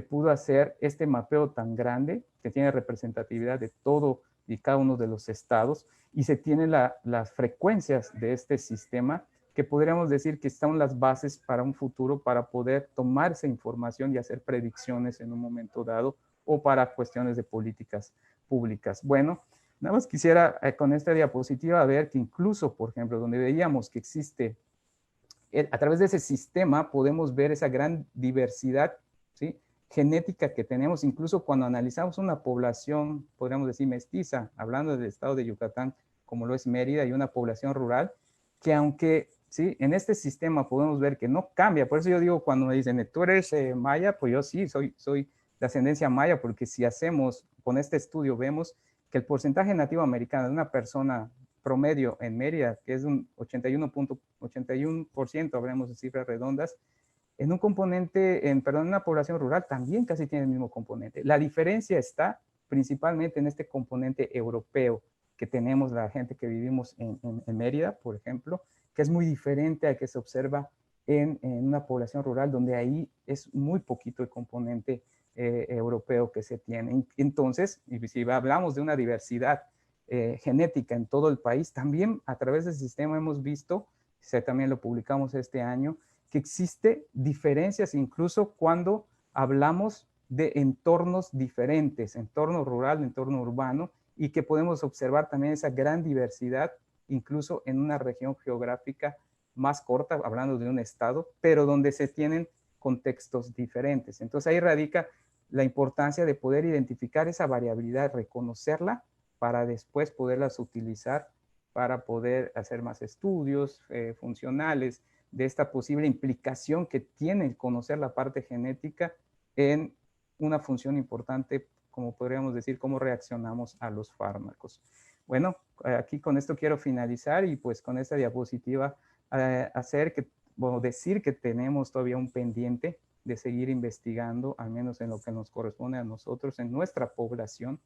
pudo hacer este mapeo tan grande, que tiene representatividad de todo y cada uno de los estados, y se tienen las frecuencias de este sistema, que podríamos decir que están las bases para un futuro, para poder tomar esa información y hacer predicciones en un momento dado, o para cuestiones de políticas públicas. Bueno, nada más quisiera con esta diapositiva ver que incluso, por ejemplo, donde veíamos que existe, a través de ese sistema podemos ver esa gran diversidad, ¿sí?, genética que tenemos, incluso cuando analizamos una población, podríamos decir mestiza, hablando del estado de Yucatán, como lo es Mérida, y una población rural, que aunque, ¿sí?, en este sistema podemos ver que no cambia. Por eso yo digo, cuando me dicen, ¿tú eres maya? Pues yo sí, soy de ascendencia maya, porque si hacemos, con este estudio vemos que el porcentaje nativo americano de una persona promedio en Mérida, que es un 81%, hablemos de cifras redondas, en un componente, en una población rural también casi tiene el mismo componente. La diferencia está principalmente en este componente europeo que tenemos la gente que vivimos en Mérida, por ejemplo, que es muy diferente al que se observa en una población rural, donde ahí es muy poquito el componente europeo que se tiene. Entonces, y si hablamos de una diversidad genética en todo el país, también a través del sistema hemos visto, también lo publicamos este año, que existe diferencias incluso cuando hablamos de entornos diferentes, entorno rural, entorno urbano, y que podemos observar también esa gran diversidad incluso en una región geográfica más corta, hablando de un estado, pero donde se tienen contextos diferentes. Entonces ahí radica la importancia de poder identificar esa variabilidad, reconocerla, para después poderlas utilizar para poder hacer más estudios funcionales de esta posible implicación que tiene el conocer la parte genética en una función importante, como podríamos decir, cómo reaccionamos a los fármacos. Bueno, aquí con esto quiero finalizar, y pues con esta diapositiva decir que tenemos todavía un pendiente de seguir investigando, al menos en lo que nos corresponde a nosotros, en nuestra población,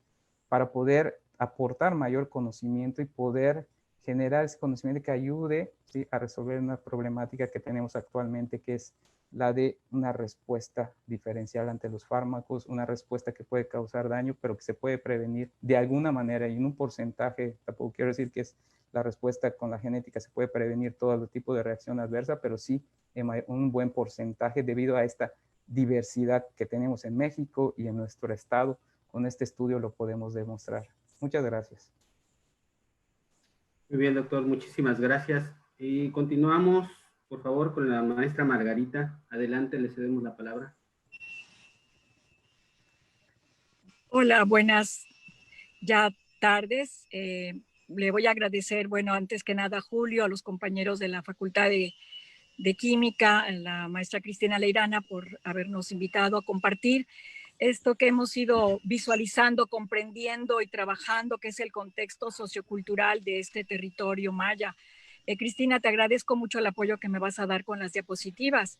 para poder aportar mayor conocimiento y poder generar ese conocimiento que ayude, ¿sí?, a resolver una problemática que tenemos actualmente, que es la de una respuesta diferencial ante los fármacos, una respuesta que puede causar daño, pero que se puede prevenir de alguna manera, y en un porcentaje. Tampoco quiero decir que es la respuesta con la genética, se puede prevenir todo tipo de reacción adversa, pero sí en un buen porcentaje debido a esta diversidad que tenemos en México y en nuestro estado. Con este estudio lo podemos demostrar. Muchas gracias. Muy bien, doctor, muchísimas gracias. Y continuamos, por favor, con la maestra Margarita. Adelante, le cedemos la palabra. Hola, buenas ya tardes. Le voy a agradecer, bueno, antes que nada a Julio, a los compañeros de la Facultad de Química, a la maestra Cristina Leirana por habernos invitado a compartir esto que hemos ido visualizando, comprendiendo y trabajando, que es el contexto sociocultural de este territorio maya. Cristina, te agradezco mucho el apoyo que me vas a dar con las diapositivas.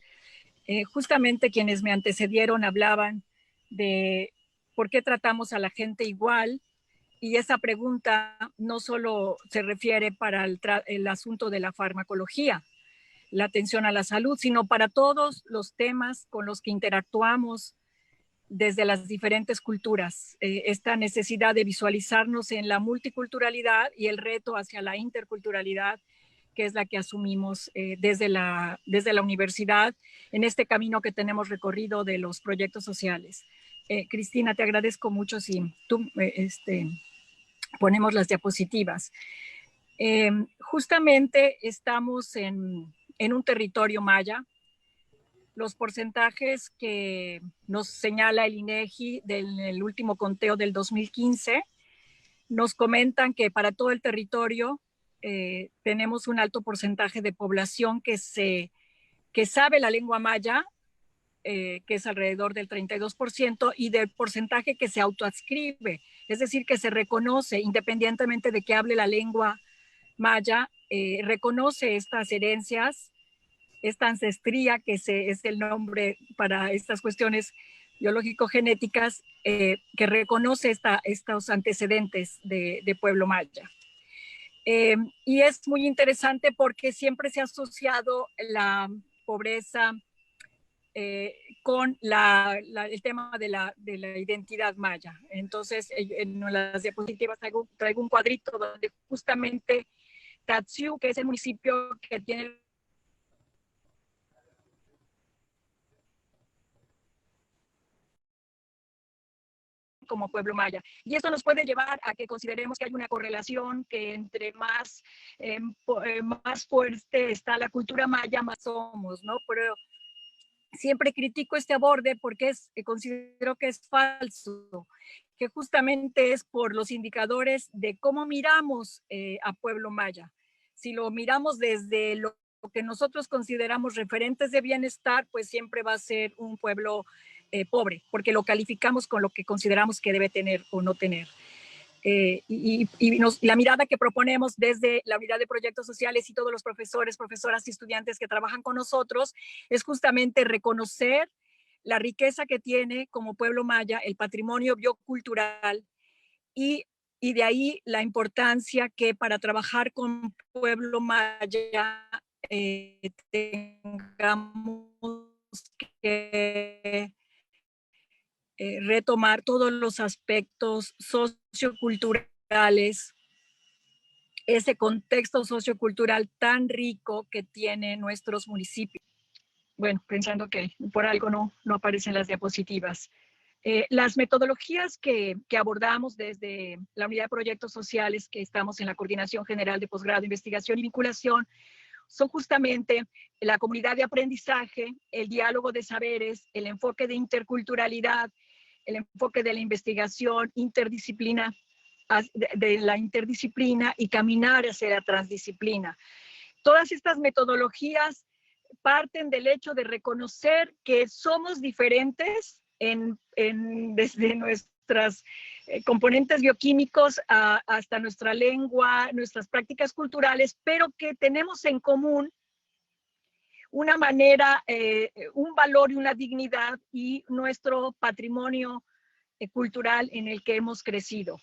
Justamente quienes me antecedieron hablaban de por qué tratamos a la gente igual, y esa pregunta no solo se refiere para el asunto de la farmacología, la atención a la salud, sino para todos los temas con los que interactuamos desde las diferentes culturas. Esta necesidad de visualizarnos en la multiculturalidad y el reto hacia la interculturalidad, que es la que asumimos desde la universidad en este camino que tenemos recorrido de los proyectos sociales. Cristina, te agradezco mucho si tú ponemos las diapositivas. Justamente estamos en un territorio maya. Los porcentajes que nos señala el INEGI del último conteo del 2015 nos comentan que para todo el territorio tenemos un alto porcentaje de población que sabe la lengua maya, que es alrededor del 32%, y del porcentaje que se autoadscribe, es decir, que se reconoce independientemente de que hable la lengua maya, reconoce estas herencias, esta ancestría, que es el nombre para estas cuestiones biológico-genéticas, que reconoce estos antecedentes de pueblo maya. Y es muy interesante porque siempre se ha asociado la pobreza con el tema de la identidad maya. Entonces, en las diapositivas traigo un cuadrito donde justamente Tatsiu, que es el municipio que tiene como pueblo maya. Y esto nos puede llevar a que consideremos que hay una correlación, que entre más fuerte está la cultura maya, más somos, ¿no? Pero siempre critico este aborde porque considero que es falso, que justamente es por los indicadores de cómo miramos a pueblo maya. Si lo miramos desde lo que nosotros consideramos referentes de bienestar, pues siempre va a ser un pueblo pobre, porque lo calificamos con lo que consideramos que debe tener o no tener. La mirada que proponemos desde la unidad de proyectos sociales y todos los profesores, profesoras y estudiantes que trabajan con nosotros es justamente reconocer la riqueza que tiene como pueblo maya el patrimonio biocultural, y de ahí la importancia que para trabajar con pueblo maya tengamos que retomar todos los aspectos socioculturales, ese contexto sociocultural tan rico que tienen nuestros municipios. Bueno, pensando que por algo no aparecen las diapositivas. Las metodologías que abordamos desde la unidad de proyectos sociales, que estamos en la Coordinación General de Posgrado, Investigación y Vinculación, son justamente la comunidad de aprendizaje, el diálogo de saberes, el enfoque de interculturalidad, el enfoque de la investigación interdisciplina, de la interdisciplina y caminar hacia la transdisciplina. Todas estas metodologías parten del hecho de reconocer que somos diferentes desde nuestras componentes bioquímicos hasta nuestra lengua, nuestras prácticas culturales, pero que tenemos en común una manera, un valor y una dignidad y nuestro patrimonio cultural en el que hemos crecido.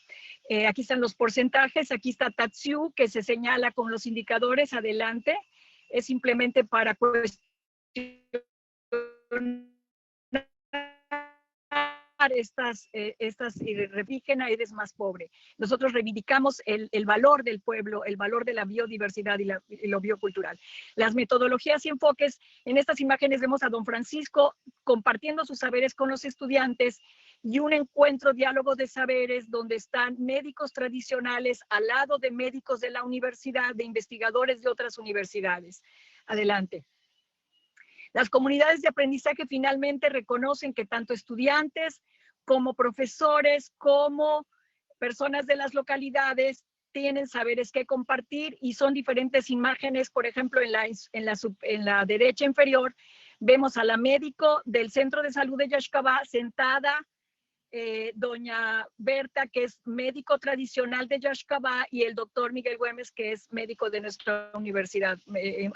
Aquí están los porcentajes, aquí está Tatsiu, que se señala con los indicadores adelante, es simplemente para cuestionar estas indígena, eres más pobre. Nosotros reivindicamos el valor del pueblo, el valor de la biodiversidad y lo biocultural. Las metodologías y enfoques, en estas imágenes vemos a don Francisco compartiendo sus saberes con los estudiantes y un encuentro, diálogo de saberes, donde están médicos tradicionales al lado de médicos de la universidad, de investigadores de otras universidades. Adelante. Las comunidades de aprendizaje finalmente reconocen que tanto estudiantes como profesores, como personas de las localidades, tienen saberes que compartir y son diferentes imágenes. Por ejemplo, en la derecha inferior vemos a la médico del Centro de Salud de Yaxcabá sentada, doña Berta, que es médico tradicional de Yaxcabá, y el doctor Miguel Güemes, que es médico de nuestra universidad,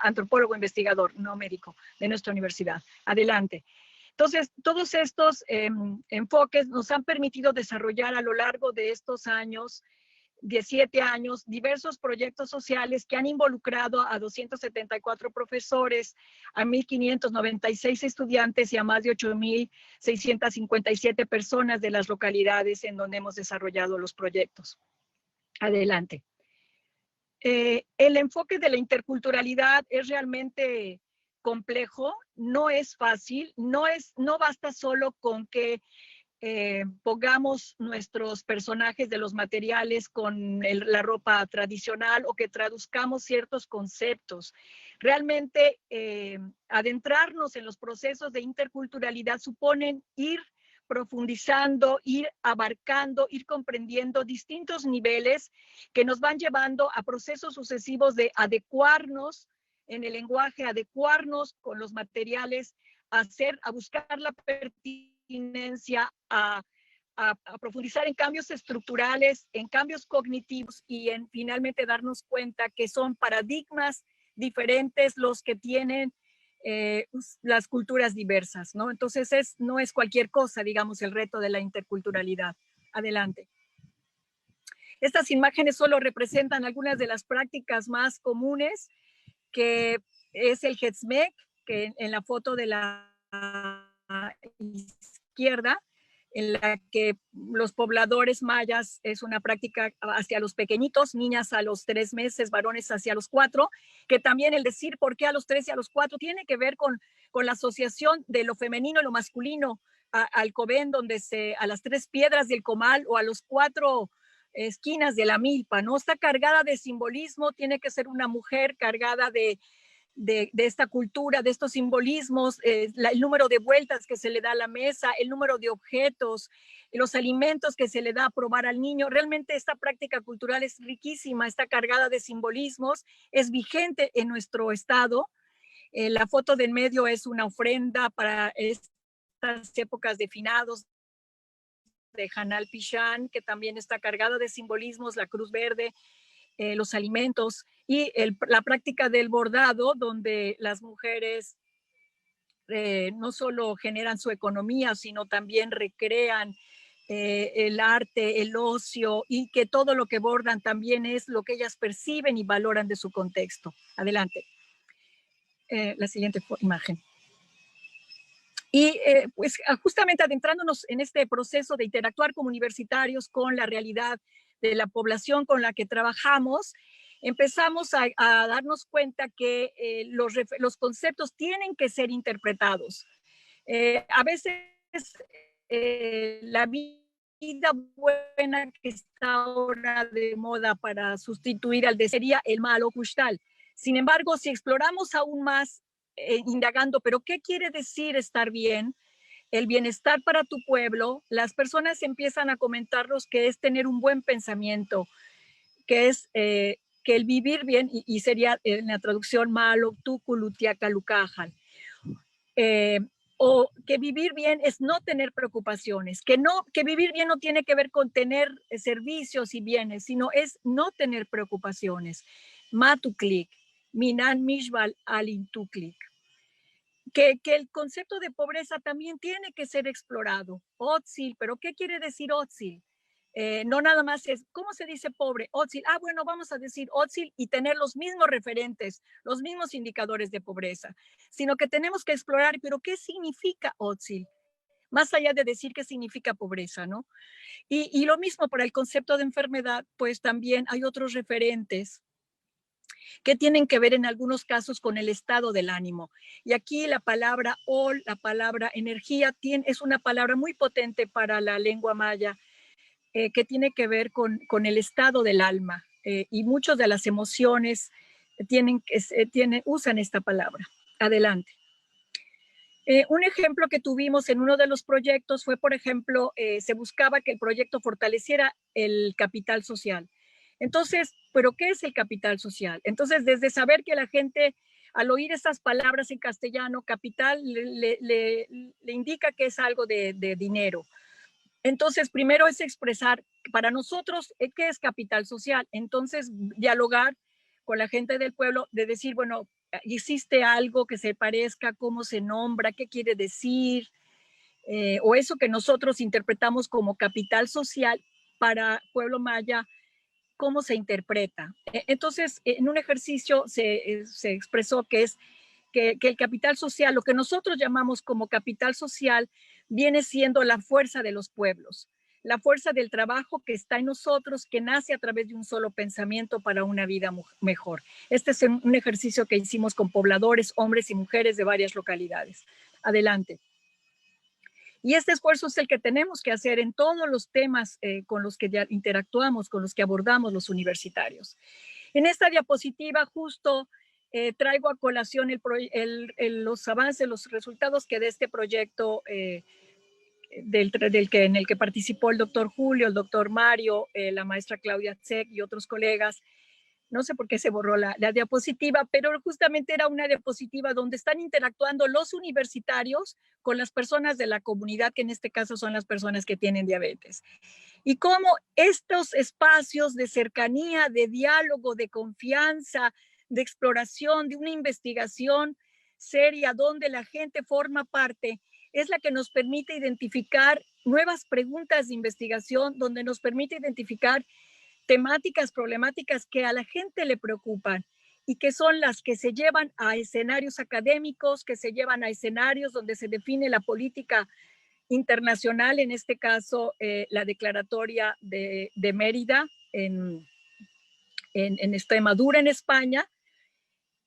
antropólogo investigador, no médico, de nuestra universidad. Adelante. Entonces, todos estos enfoques nos han permitido desarrollar a lo largo de estos años, 17 años, diversos proyectos sociales que han involucrado a 274 profesores, a 1.596 estudiantes y a más de 8.657 personas de las localidades en donde hemos desarrollado los proyectos. Adelante. El enfoque de la interculturalidad es realmente complejo, no es fácil, no basta solo con que pongamos nuestros personajes de los materiales con la ropa tradicional o que traduzcamos ciertos conceptos. Realmente adentrarnos en los procesos de interculturalidad suponen ir profundizando, ir abarcando, ir comprendiendo distintos niveles que nos van llevando a procesos sucesivos de adecuarnos en el lenguaje, adecuarnos con los materiales, a buscar la pertinencia, a profundizar en cambios estructurales, en cambios cognitivos y en finalmente darnos cuenta que son paradigmas diferentes los que tienen las culturas diversas, ¿no? Entonces no es cualquier cosa, digamos, el reto de la interculturalidad. Adelante. Estas imágenes solo representan algunas de las prácticas más comunes, que es el Hetzmek, que en la foto de la izquierda, en la que los pobladores mayas es una práctica hacia los pequeñitos, niñas a los 3 meses, varones hacia los 4, que también el decir por qué a los 3 y a los 4 tiene que ver con la asociación de lo femenino y lo masculino, al Cobén, donde a las 3 piedras del comal o a los 4 esquinas de la milpa, ¿no? Está cargada de simbolismo, tiene que ser una mujer cargada de esta cultura, de estos simbolismos, el número de vueltas que se le da a la mesa, el número de objetos, los alimentos que se le da a probar al niño. Realmente esta práctica cultural es riquísima, está cargada de simbolismos, es vigente en nuestro estado. La foto de en medio es una ofrenda para estas épocas de finados de Hanal Pichán, que también está cargada de simbolismos, la cruz verde, los alimentos y la práctica del bordado, donde las mujeres no solo generan su economía, sino también recrean el arte, el ocio, y que todo lo que bordan también es lo que ellas perciben y valoran de su contexto. Adelante. La siguiente imagen. Y pues justamente adentrándonos en este proceso de interactuar como universitarios con la realidad de la población con la que trabajamos, empezamos a darnos cuenta que los conceptos tienen que ser interpretados. A veces la vida buena que está ahora de moda para sustituir al de sería el malo kushtal. Sin embargo, si exploramos aún más, indagando, pero ¿qué quiere decir estar bien? El bienestar para tu pueblo, las personas empiezan a comentarnos que es tener un buen pensamiento, que es que el vivir bien, y sería en la traducción malo, tuculutiacalucajan, o que vivir bien es no tener preocupaciones, que vivir bien no tiene que ver con tener servicios y bienes, sino es no tener preocupaciones. Matuklik, minan mishbal alintuklik. Que el concepto de pobreza también tiene que ser explorado. Otzil, ¿pero qué quiere decir Otzil? No nada más es, ¿cómo se dice pobre? Otzil. Bueno, vamos a decir Otzil y tener los mismos referentes, los mismos indicadores de pobreza, sino que tenemos que explorar, ¿pero qué significa Otzil? Más allá de decir qué significa pobreza, ¿no? Y lo mismo para el concepto de enfermedad, pues también hay otros referentes que tienen que ver en algunos casos con el estado del ánimo. Y aquí la palabra ol, la palabra energía, es una palabra muy potente para la lengua maya, que tiene que ver con el estado del alma. Y muchas de las emociones usan esta palabra. Adelante. Un ejemplo que tuvimos en uno de los proyectos fue, por ejemplo, se buscaba que el proyecto fortaleciera el capital social. Entonces, ¿pero qué es el capital social? Entonces, desde saber que la gente, al oír estas palabras en castellano, capital le indica que es algo de dinero. Entonces, primero es expresar para nosotros qué es capital social. Entonces, dialogar con la gente del pueblo, de decir, bueno, ¿existe algo que se parezca? ¿Cómo se nombra? ¿Qué quiere decir? O eso que nosotros interpretamos como capital social para pueblo maya, ¿cómo se interpreta? Entonces, en un ejercicio se expresó que es que el capital social, lo que nosotros llamamos como capital social, viene siendo la fuerza de los pueblos, la fuerza del trabajo que está en nosotros, que nace a través de un solo pensamiento para una vida mejor. Este es un ejercicio que hicimos con pobladores, hombres y mujeres de varias localidades. Adelante. Y este esfuerzo es el que tenemos que hacer en todos los temas con los que ya interactuamos, con los que abordamos los universitarios. En esta diapositiva justo traigo a colación los avances, los resultados que de este proyecto en el que participó el doctor Julio, el doctor Mario, la maestra Claudia Tzek y otros colegas. No sé por qué se borró la diapositiva, pero justamente era una diapositiva donde están interactuando los universitarios con las personas de la comunidad, que en este caso son las personas que tienen diabetes. Y cómo estos espacios de cercanía, de diálogo, de confianza, de exploración, de una investigación seria donde la gente forma parte, es la que nos permite identificar nuevas preguntas de investigación, donde nos permite identificar temáticas, problemáticas que a la gente le preocupan y que son las que se llevan a escenarios académicos, que se llevan a escenarios donde se define la política internacional, en este caso la declaratoria de Mérida en Extremadura, en España,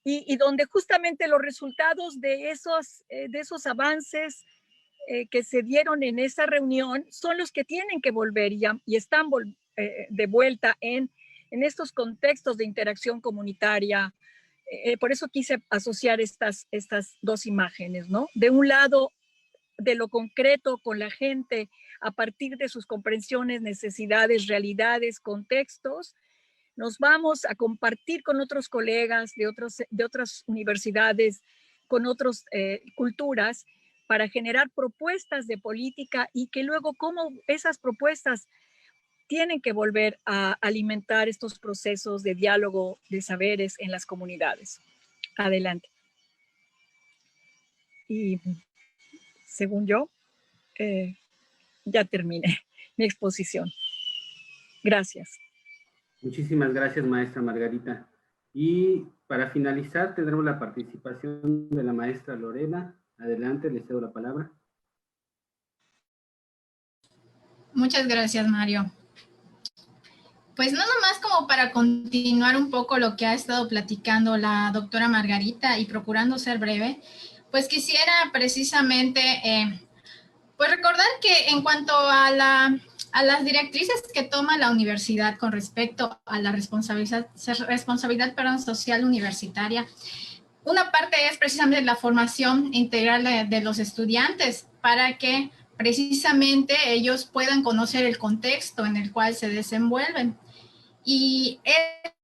y donde justamente los resultados de esos avances que se dieron en esa reunión son los que tienen que volver y están de vuelta en estos contextos de interacción comunitaria. Por eso quise asociar estas dos imágenes, ¿no? De un lado, de lo concreto con la gente a partir de sus comprensiones, necesidades, realidades, contextos. Nos vamos a compartir con otros colegas de otras universidades, con otras culturas, para generar propuestas de política y que luego cómo esas propuestas tienen que volver a alimentar estos procesos de diálogo de saberes en las comunidades. Adelante. Y según yo, ya terminé mi exposición. Gracias. Muchísimas gracias, maestra Margarita. Y para finalizar, tendremos la participación de la maestra Lorena. Adelante, le cedo la palabra. Muchas gracias, Mario. Pues nada más como para continuar un poco lo que ha estado platicando la doctora Margarita y procurando ser breve, pues quisiera precisamente pues recordar que en cuanto a las directrices que toma la universidad con respecto a la responsabilidad social universitaria, una parte es precisamente la formación integral de los estudiantes para que precisamente ellos puedan conocer el contexto en el cual se desenvuelven. Y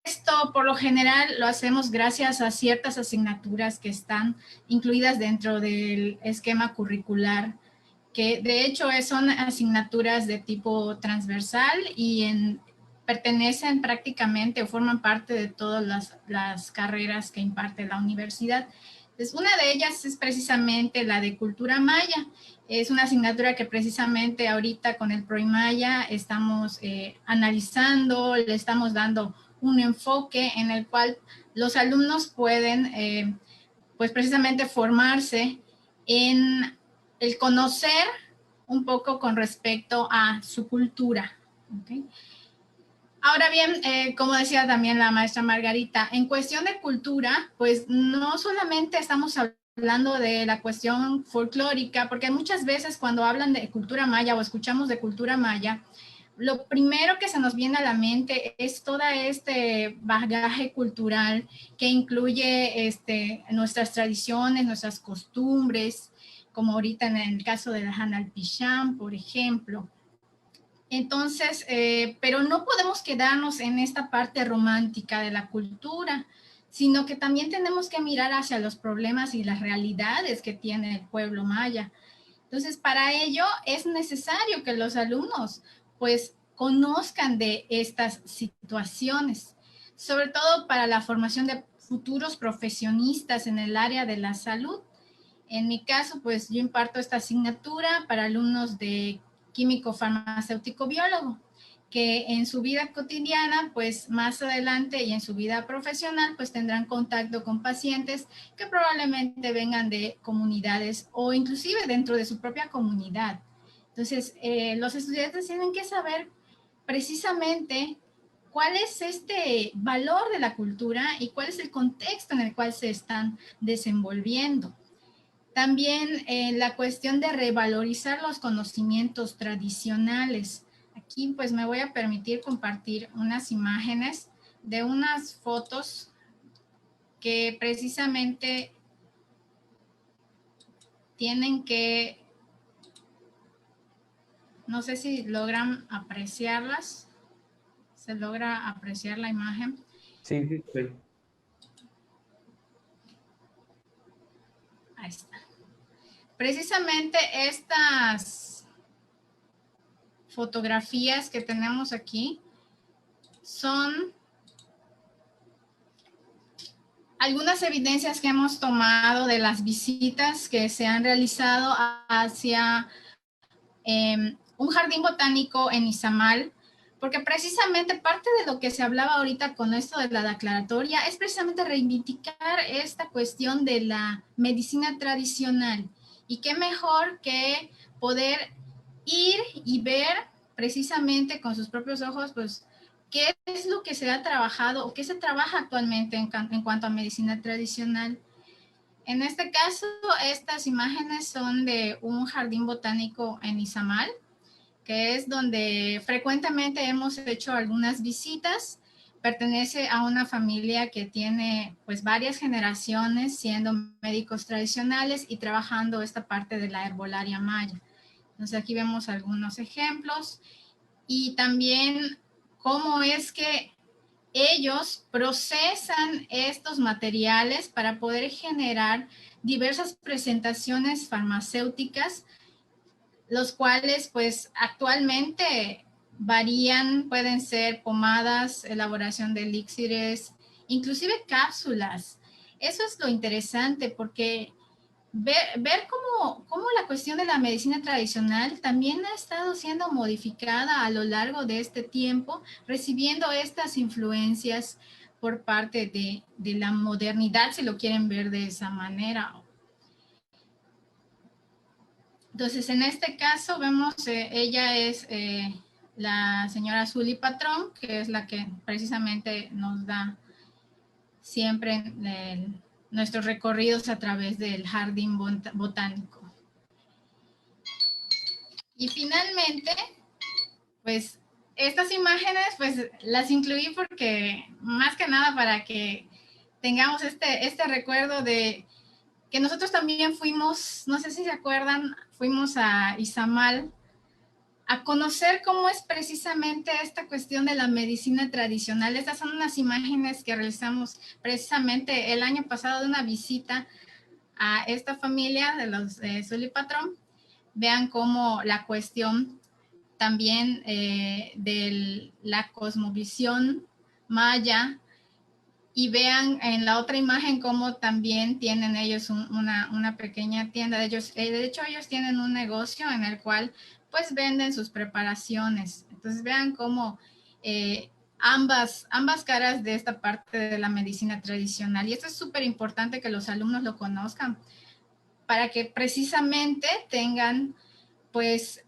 esto, por lo general, lo hacemos gracias a ciertas asignaturas que están incluidas dentro del esquema curricular, que de hecho son asignaturas de tipo transversal y pertenecen prácticamente o forman parte de todas las carreras que imparte la universidad. Entonces, una de ellas es precisamente la de cultura maya. Es una asignatura que precisamente ahorita con el ProImaya estamos analizando, le estamos dando un enfoque en el cual los alumnos pueden pues precisamente formarse en el conocer un poco con respecto a su cultura. ¿Okay? Ahora bien, como decía también la maestra Margarita, en cuestión de cultura, pues no solamente estamos hablando de la cuestión folclórica, porque muchas veces cuando hablan de cultura maya o escuchamos de cultura maya, lo primero que se nos viene a la mente es todo este bagaje cultural que incluye nuestras tradiciones, nuestras costumbres, como ahorita en el caso de la Hanal Pichán, por ejemplo. Entonces, pero no podemos quedarnos en esta parte romántica de la cultura, sino que también tenemos que mirar hacia los problemas y las realidades que tiene el pueblo maya. Entonces, para ello es necesario que los alumnos pues conozcan de estas situaciones, sobre todo para la formación de futuros profesionistas en el área de la salud. En mi caso, pues yo imparto esta asignatura para alumnos de químico farmacéutico biólogo, que en su vida cotidiana, pues más adelante y en su vida profesional, pues tendrán contacto con pacientes que probablemente vengan de comunidades o inclusive dentro de su propia comunidad. Entonces, los estudiantes tienen que saber precisamente cuál es este valor de la cultura y cuál es el contexto en el cual se están desenvolviendo. También la cuestión de revalorizar los conocimientos tradicionales. Aquí pues me voy a permitir compartir unas imágenes de unas fotos que precisamente tienen que, no sé si logran apreciarlas. ¿Se logra apreciar la imagen? Sí. Sí. Ahí está. Precisamente estas fotografías que tenemos aquí son algunas evidencias que hemos tomado de las visitas que se han realizado hacia un jardín botánico en Izamal, porque precisamente parte de lo que se hablaba ahorita con esto de la declaratoria es precisamente reivindicar esta cuestión de la medicina tradicional. Y qué mejor que poder ir y ver precisamente con sus propios ojos, pues, qué es lo que se ha trabajado o qué se trabaja actualmente en cuanto a medicina tradicional. En este caso, estas imágenes son de un jardín botánico en Izamal, que es donde frecuentemente hemos hecho algunas visitas. Pertenece a una familia que tiene pues varias generaciones siendo médicos tradicionales y trabajando esta parte de la herbolaria maya. Entonces aquí vemos algunos ejemplos y también cómo es que ellos procesan estos materiales para poder generar diversas presentaciones farmacéuticas, los cuales pues actualmente varían, pueden ser pomadas, elaboración de elixires, inclusive cápsulas. Eso es lo interesante porque ver cómo la cuestión de la medicina tradicional también ha estado siendo modificada a lo largo de este tiempo, recibiendo estas influencias por parte de la modernidad, si lo quieren ver de esa manera. Entonces, en este caso vemos, ella es la señora Zuli Patrón, que es la que precisamente nos da siempre nuestros recorridos a través del jardín botánico. Y finalmente, pues estas imágenes pues las incluí porque más que nada para que tengamos este recuerdo de que nosotros también fuimos, no sé si se acuerdan, fuimos a Izamal a conocer cómo es precisamente esta cuestión de la medicina tradicional. Estas son unas imágenes que realizamos precisamente el año pasado de una visita a esta familia de los Zuli Patrón. Vean cómo la cuestión también de la cosmovisión maya, y vean en la otra imagen cómo también tienen ellos una pequeña tienda. De hecho, ellos tienen un negocio en el cual pues venden sus preparaciones. Entonces vean cómo ambas caras de esta parte de la medicina tradicional. Y esto es súper importante que los alumnos lo conozcan para que precisamente tengan pues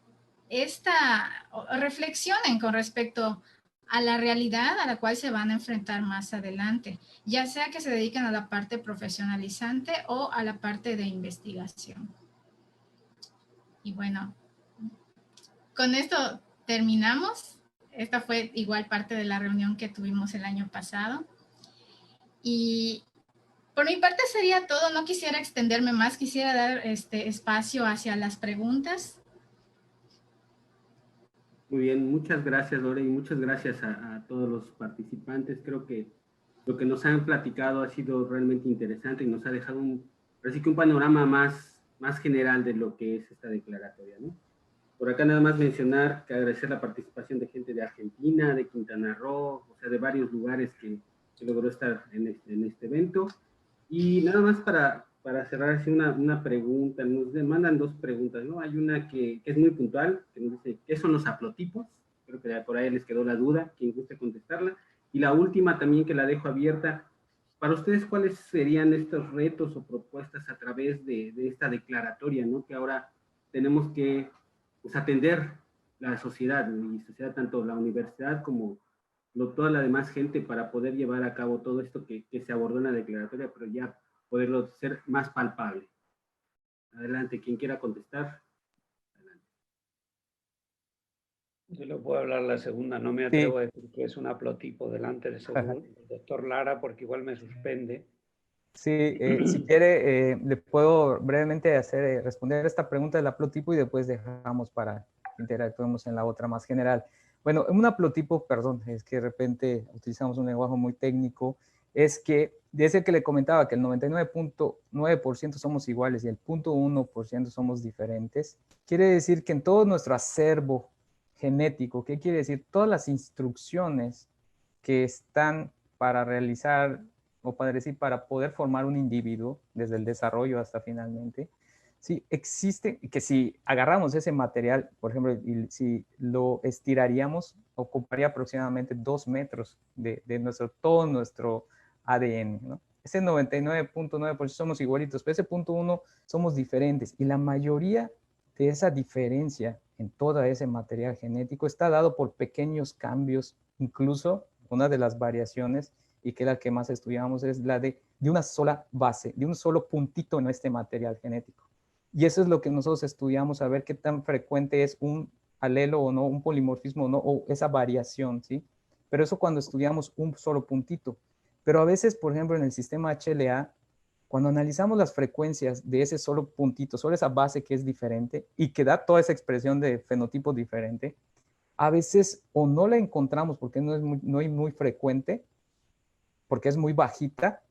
reflexionen con respecto a la realidad a la cual se van a enfrentar más adelante, ya sea que se dediquen a la parte profesionalizante o a la parte de investigación. Y bueno, con esto terminamos. Esta fue igual parte de la reunión que tuvimos el año pasado. Y Por mi parte sería todo, no quisiera extenderme más, quisiera dar espacio hacia las preguntas. Muy bien, muchas gracias, Lore, y muchas gracias a todos los participantes. Creo que lo que nos han platicado ha sido realmente interesante y nos ha dejado así que un panorama más general de lo que es esta declaratoria, ¿no? Por acá nada más mencionar que agradecer la participación de gente de Argentina, de Quintana Roo, o sea, de varios lugares que logró estar en este evento. Y nada más para cerrar así una pregunta, nos demandan dos preguntas, ¿no? Hay una que es muy puntual, que nos dice, ¿qué son los haplotipos? Creo que por ahí les quedó la duda, quien guste contestarla. Y la última también que la dejo abierta, para ustedes, ¿cuáles serían estos retos o propuestas a través de esta declaratoria, ¿no? Que ahora tenemos que pues, atender la sociedad, y sociedad tanto la universidad como toda la demás gente para poder llevar a cabo todo esto que se abordó en la declaratoria, pero ya poderlo ser más palpable. Adelante, quien quiera contestar. Adelante. Yo le puedo hablar la segunda, no me atrevo a decir que es un haplotipo delante del doctor Lara, porque igual me suspende. Sí, si quiere, le puedo brevemente responder esta pregunta del haplotipo y después dejamos para que interactuemos en la otra más general. Bueno, un haplotipo, perdón, es que de repente utilizamos un lenguaje muy técnico, es el que le comentaba que el 99.9% somos iguales y el 0.1% somos diferentes. Quiere decir que en todo nuestro acervo genético, ¿qué quiere decir? Todas las instrucciones que están para realizar o para decir, para poder formar un individuo, desde el desarrollo hasta finalmente, sí, existe, que si agarramos ese material, por ejemplo, y si lo estiraríamos, ocuparía aproximadamente 2 metros de todo nuestro ADN, ¿no? Ese 99.9% somos igualitos, pero ese 0.1 somos diferentes, y la mayoría de esa diferencia en todo ese material genético está dado por pequeños cambios, incluso una de las variaciones, y que la que más estudiamos es la de una sola base, de un solo puntito en este material genético. Y eso es lo que nosotros estudiamos, a ver qué tan frecuente es un alelo o no, un polimorfismo o no, o esa variación, ¿sí? Pero eso cuando estudiamos un solo puntito. Pero a veces, por ejemplo, en el sistema HLA, cuando analizamos las frecuencias de ese solo puntito, solo esa base que es diferente y que da toda esa expresión de fenotipo diferente, a veces o no la encontramos porque no es muy frecuente, porque es muy bajita,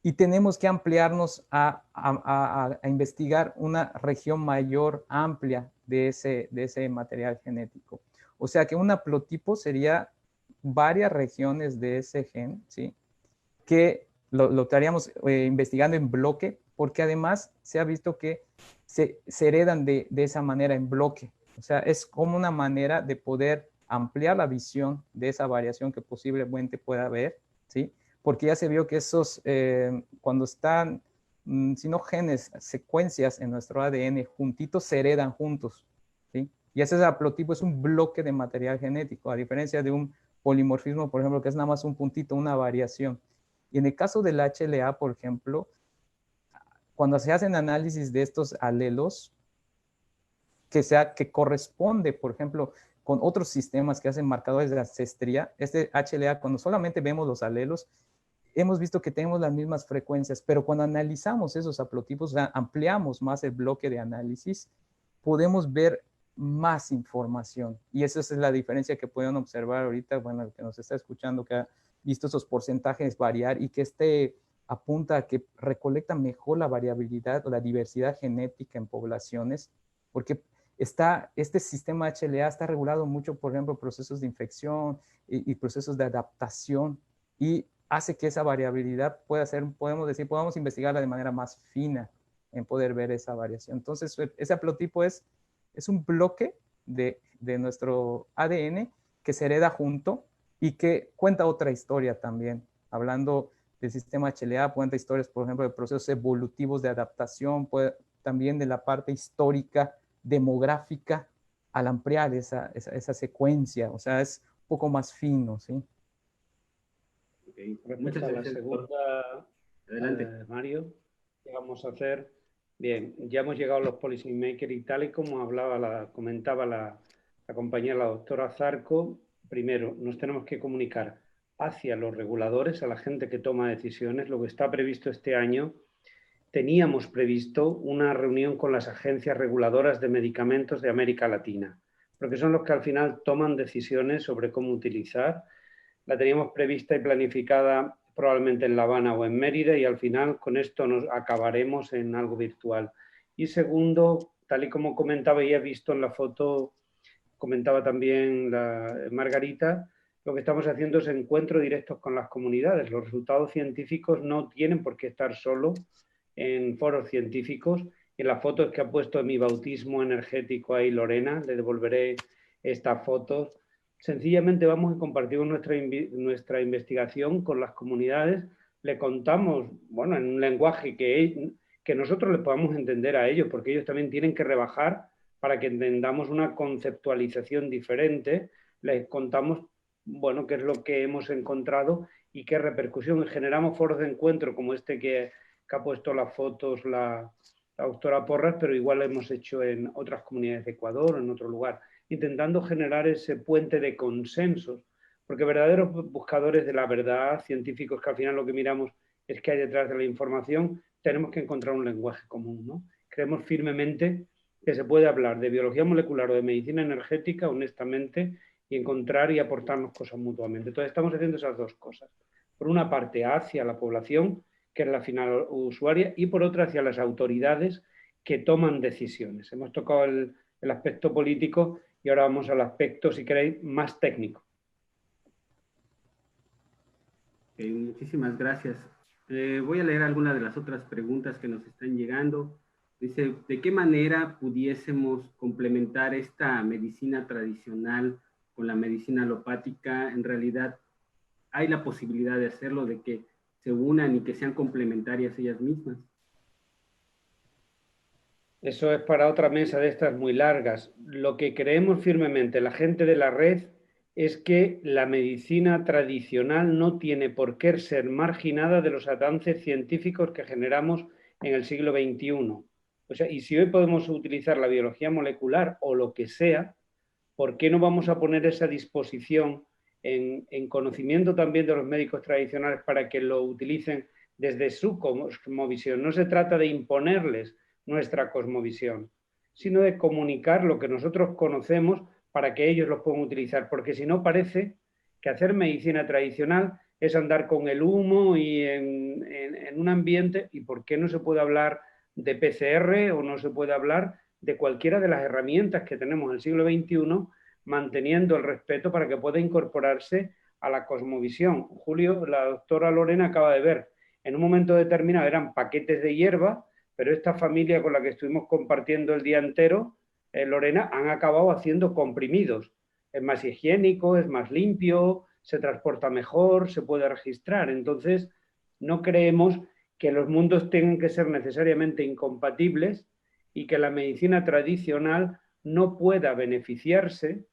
y tenemos que ampliarnos a investigar una región mayor, amplia de ese material genético. O sea que un haplotipo sería varias regiones de ese gen, ¿sí? Que lo estaríamos investigando en bloque, porque además se ha visto que se heredan de esa manera en bloque. O sea, es como una manera de poder ampliar la visión de esa variación que posiblemente pueda haber, ¿sí? Porque ya se vio que esos, cuando están, si no genes, secuencias en nuestro ADN juntitos, se heredan juntos, ¿sí? Y ese haplotipo es un bloque de material genético, a diferencia de un polimorfismo, por ejemplo, que es nada más un puntito, una variación. Y en el caso del HLA, por ejemplo, cuando se hacen análisis de estos alelos, que corresponde, por ejemplo, con otros sistemas que hacen marcadores de ancestría, este HLA, cuando solamente vemos los alelos, hemos visto que tenemos las mismas frecuencias, pero cuando analizamos esos haplotipos, o sea, ampliamos más el bloque de análisis, podemos ver más información. Y esa es la diferencia que pueden observar ahorita, bueno, el que nos está escuchando, que ha visto esos porcentajes variar y que apunta a que recolecta mejor la variabilidad o la diversidad genética en poblaciones, porque este sistema HLA está regulado mucho, por ejemplo, procesos de infección y procesos de adaptación, y hace que esa variabilidad podamos investigarla de manera más fina en poder ver esa variación. Entonces, ese haplotipo es un bloque de nuestro ADN que se hereda junto y que cuenta otra historia también. Hablando del sistema HLA, cuenta historias, por ejemplo, de procesos evolutivos de adaptación, también de la parte histórica, demográfica, al ampliar esa secuencia. O sea, es un poco más fino, ¿sí? Okay. Respecto a la segunda, Mario, ¿qué vamos a hacer? Bien, ya hemos llegado a los policy makers y tal y como comentaba la compañera, la doctora Zarco, primero, nos tenemos que comunicar hacia los reguladores, a la gente que toma decisiones. Lo que está previsto este año, teníamos previsto una reunión con las agencias reguladoras de medicamentos de América Latina, porque son los que al final toman decisiones sobre cómo utilizar. La teníamos prevista y planificada probablemente en La Habana o en Mérida, y al final con esto nos acabaremos en algo virtual. Y segundo, tal y como comentaba y he visto en la foto, comentaba también Margarita, lo que estamos haciendo es encuentros directos con las comunidades. Los resultados científicos no tienen por qué estar solo en foros científicos. En las fotos que ha puesto de mi bautismo energético ahí Lorena, le devolveré estas fotos. Sencillamente vamos y compartimos nuestra investigación con las comunidades, le contamos, bueno, en un lenguaje que nosotros les podamos entender a ellos, porque ellos también tienen que rebajar para que entendamos una conceptualización diferente. Les contamos, bueno, qué es lo que hemos encontrado y qué repercusión. Generamos foros de encuentro como este que ha puesto las fotos la doctora Porras, pero igual lo hemos hecho en otras comunidades de Ecuador o en otro lugar, intentando generar ese puente de consensos, porque verdaderos buscadores de la verdad, científicos que al final lo que miramos es qué hay detrás de la información, tenemos que encontrar un lenguaje común, ¿no? Creemos firmemente que se puede hablar de biología molecular o de medicina energética honestamente y encontrar y aportarnos cosas mutuamente. Entonces estamos haciendo esas dos cosas. Por una parte hacia la población, que es la final usuaria, y por otra hacia las autoridades que toman decisiones. Hemos tocado el aspecto político y ahora vamos al aspecto, si queréis, más técnico. Muchísimas gracias. Voy a leer algunas de las otras preguntas que nos están llegando. Dice, ¿de qué manera pudiésemos complementar esta medicina tradicional con la medicina alopática? En realidad, ¿hay la posibilidad de hacerlo, de que se unan y que sean complementarias ellas mismas? Eso es para otra mesa de estas muy largas. Lo que creemos firmemente la gente de la red es que la medicina tradicional no tiene por qué ser marginada de los avances científicos que generamos en el siglo XXI. O sea, y si hoy podemos utilizar la biología molecular o lo que sea, ¿por qué no vamos a poner esa disposición en conocimiento también de los médicos tradicionales para que lo utilicen desde su cosmovisión? No se trata de imponerles nuestra cosmovisión, sino de comunicar lo que nosotros conocemos para que ellos lo puedan utilizar, porque si no parece que hacer medicina tradicional es andar con el humo y en un ambiente. ¿Y por qué no se puede hablar de PCR o no se puede hablar de cualquiera de las herramientas que tenemos en el siglo XXI, manteniendo el respeto para que pueda incorporarse a la cosmovisión? Julio, la doctora Lorena acaba de ver, en un momento determinado eran paquetes de hierba, pero esta familia con la que estuvimos compartiendo el día entero, Lorena, han acabado haciendo comprimidos. Es más higiénico, es más limpio, se transporta mejor, se puede registrar. Entonces, no creemos que los mundos tengan que ser necesariamente incompatibles y que la medicina tradicional no pueda beneficiarse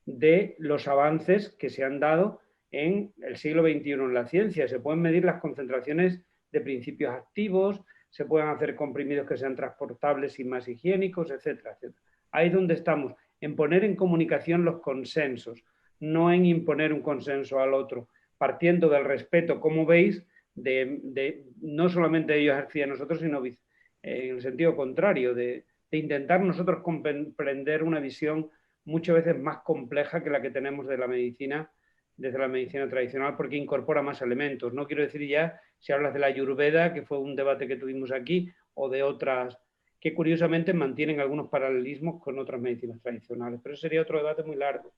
de los avances que se han dado en el siglo XXI en la ciencia. Se pueden medir las concentraciones de principios activos, se pueden hacer comprimidos que sean transportables y más higiénicos, etcétera, etcétera. Ahí es donde estamos, en poner en comunicación los consensos, no en imponer un consenso al otro, partiendo del respeto, como veis, no solamente ellos hacia nosotros, sino en el sentido contrario, de intentar nosotros comprender una visión muchas veces más compleja que la que tenemos de la medicina, desde la medicina tradicional, porque incorpora más elementos. No quiero decir ya si hablas de la Ayurveda, que fue un debate que tuvimos aquí, o de otras que curiosamente mantienen algunos paralelismos con otras medicinas tradicionales, pero ese sería otro debate muy largo.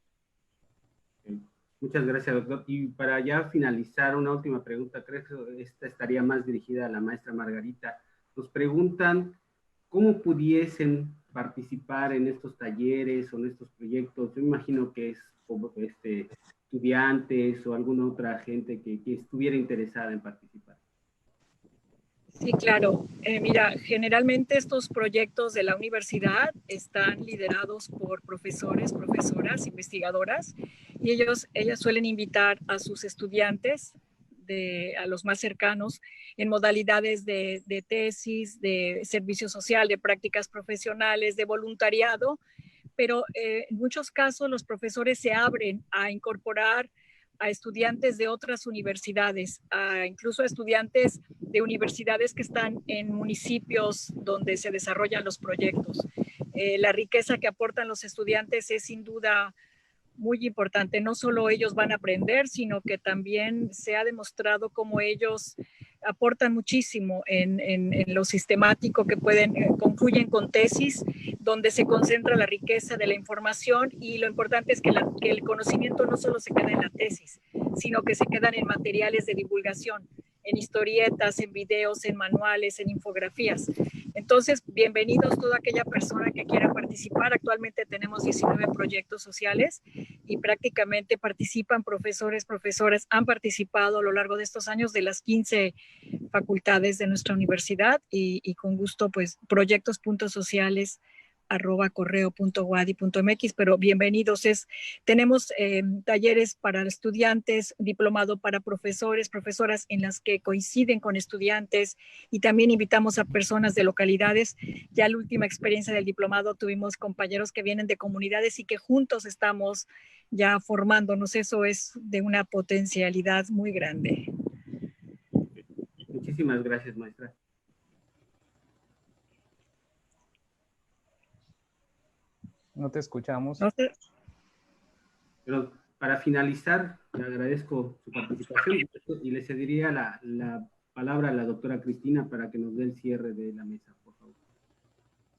Muchas gracias, doctor. Y para ya finalizar, una última pregunta, creo que esta estaría más dirigida a la maestra Margarita. Nos preguntan cómo pudiesen participar en estos talleres o en estos proyectos. Yo imagino que es como estudiantes o alguna otra gente que estuviera interesada en participar. Sí, claro. Mira, generalmente estos proyectos de la universidad están liderados por profesores, profesoras, investigadoras, y ellas suelen invitar a sus estudiantes, a los más cercanos, en modalidades de tesis, de servicio social, de prácticas profesionales, de voluntariado, pero en muchos casos los profesores se abren a incorporar a estudiantes de otras universidades, incluso a estudiantes de universidades que están en municipios donde se desarrollan los proyectos. La riqueza que aportan los estudiantes es sin duda muy importante. No solo ellos van a aprender, sino que también se ha demostrado cómo ellos aportan muchísimo en lo sistemático que concluyen con tesis, donde se concentra la riqueza de la información, y lo importante es que el conocimiento no solo se queda en la tesis, sino que se quedan en materiales de divulgación, en historietas, en videos, en manuales, en infografías. Entonces, bienvenidos toda aquella persona que quiera participar. Actualmente tenemos 19 proyectos sociales y prácticamente participan profesores, profesoras, han participado a lo largo de estos años de las 15 facultades de nuestra universidad, y con gusto, pues, proyectos.sociales@correo.uadi.mx, pero bienvenidos. Tenemos talleres para estudiantes, diplomado para profesores, profesoras, en las que coinciden con estudiantes, y también invitamos a personas de localidades. Ya la última experiencia del diplomado tuvimos compañeros que vienen de comunidades y que juntos estamos ya formándonos. Eso es de una potencialidad muy grande. Muchísimas gracias, maestra. No te escuchamos. No sé. Pero para finalizar, le agradezco su participación y le cedería la palabra a la doctora Cristina para que nos dé el cierre de la mesa, por favor.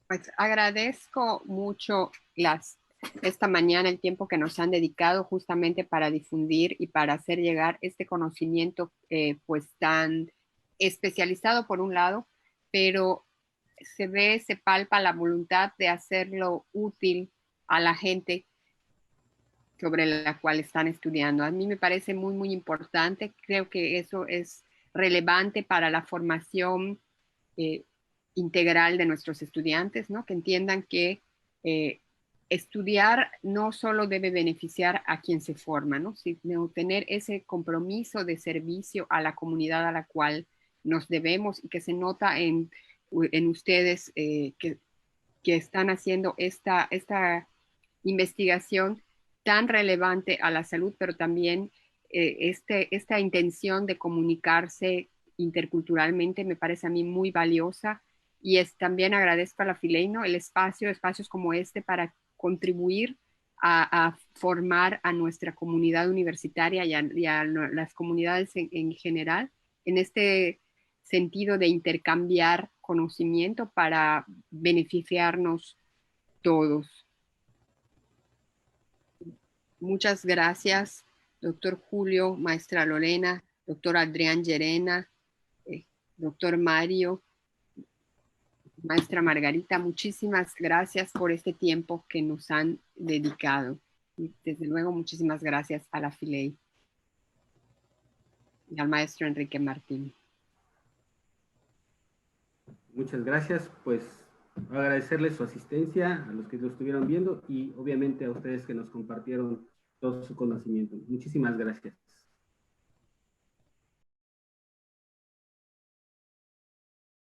Pues agradezco mucho esta mañana el tiempo que nos han dedicado justamente para difundir y para hacer llegar este conocimiento pues tan especializado por un lado, pero se palpa la voluntad de hacerlo útil a la gente sobre la cual están estudiando. A mí me parece muy, muy importante. Creo que eso es relevante para la formación integral de nuestros estudiantes, ¿no? Que entiendan que estudiar no solo debe beneficiar a quien se forma, ¿no? Sino tener ese compromiso de servicio a la comunidad a la cual nos debemos, y que se nota en ustedes que están haciendo esta investigación tan relevante a la salud, pero también esta intención de comunicarse interculturalmente me parece a mí muy valiosa, y también agradezco a la Filey, ¿no? Espacios como este para contribuir a formar a nuestra comunidad universitaria y a las comunidades en general, en este sentido de intercambiar conocimiento para beneficiarnos todos. Muchas gracias, doctor Julio, maestra Lorena, doctor Adrián Llerena, doctor Mario, maestra Margarita. Muchísimas gracias por este tiempo que nos han dedicado. Y desde luego, muchísimas gracias a la Filey y al maestro Enrique Martín. Muchas gracias. Pues agradecerles su asistencia, a los que lo estuvieron viendo, y obviamente a ustedes que nos compartieron todo su conocimiento. Muchísimas gracias.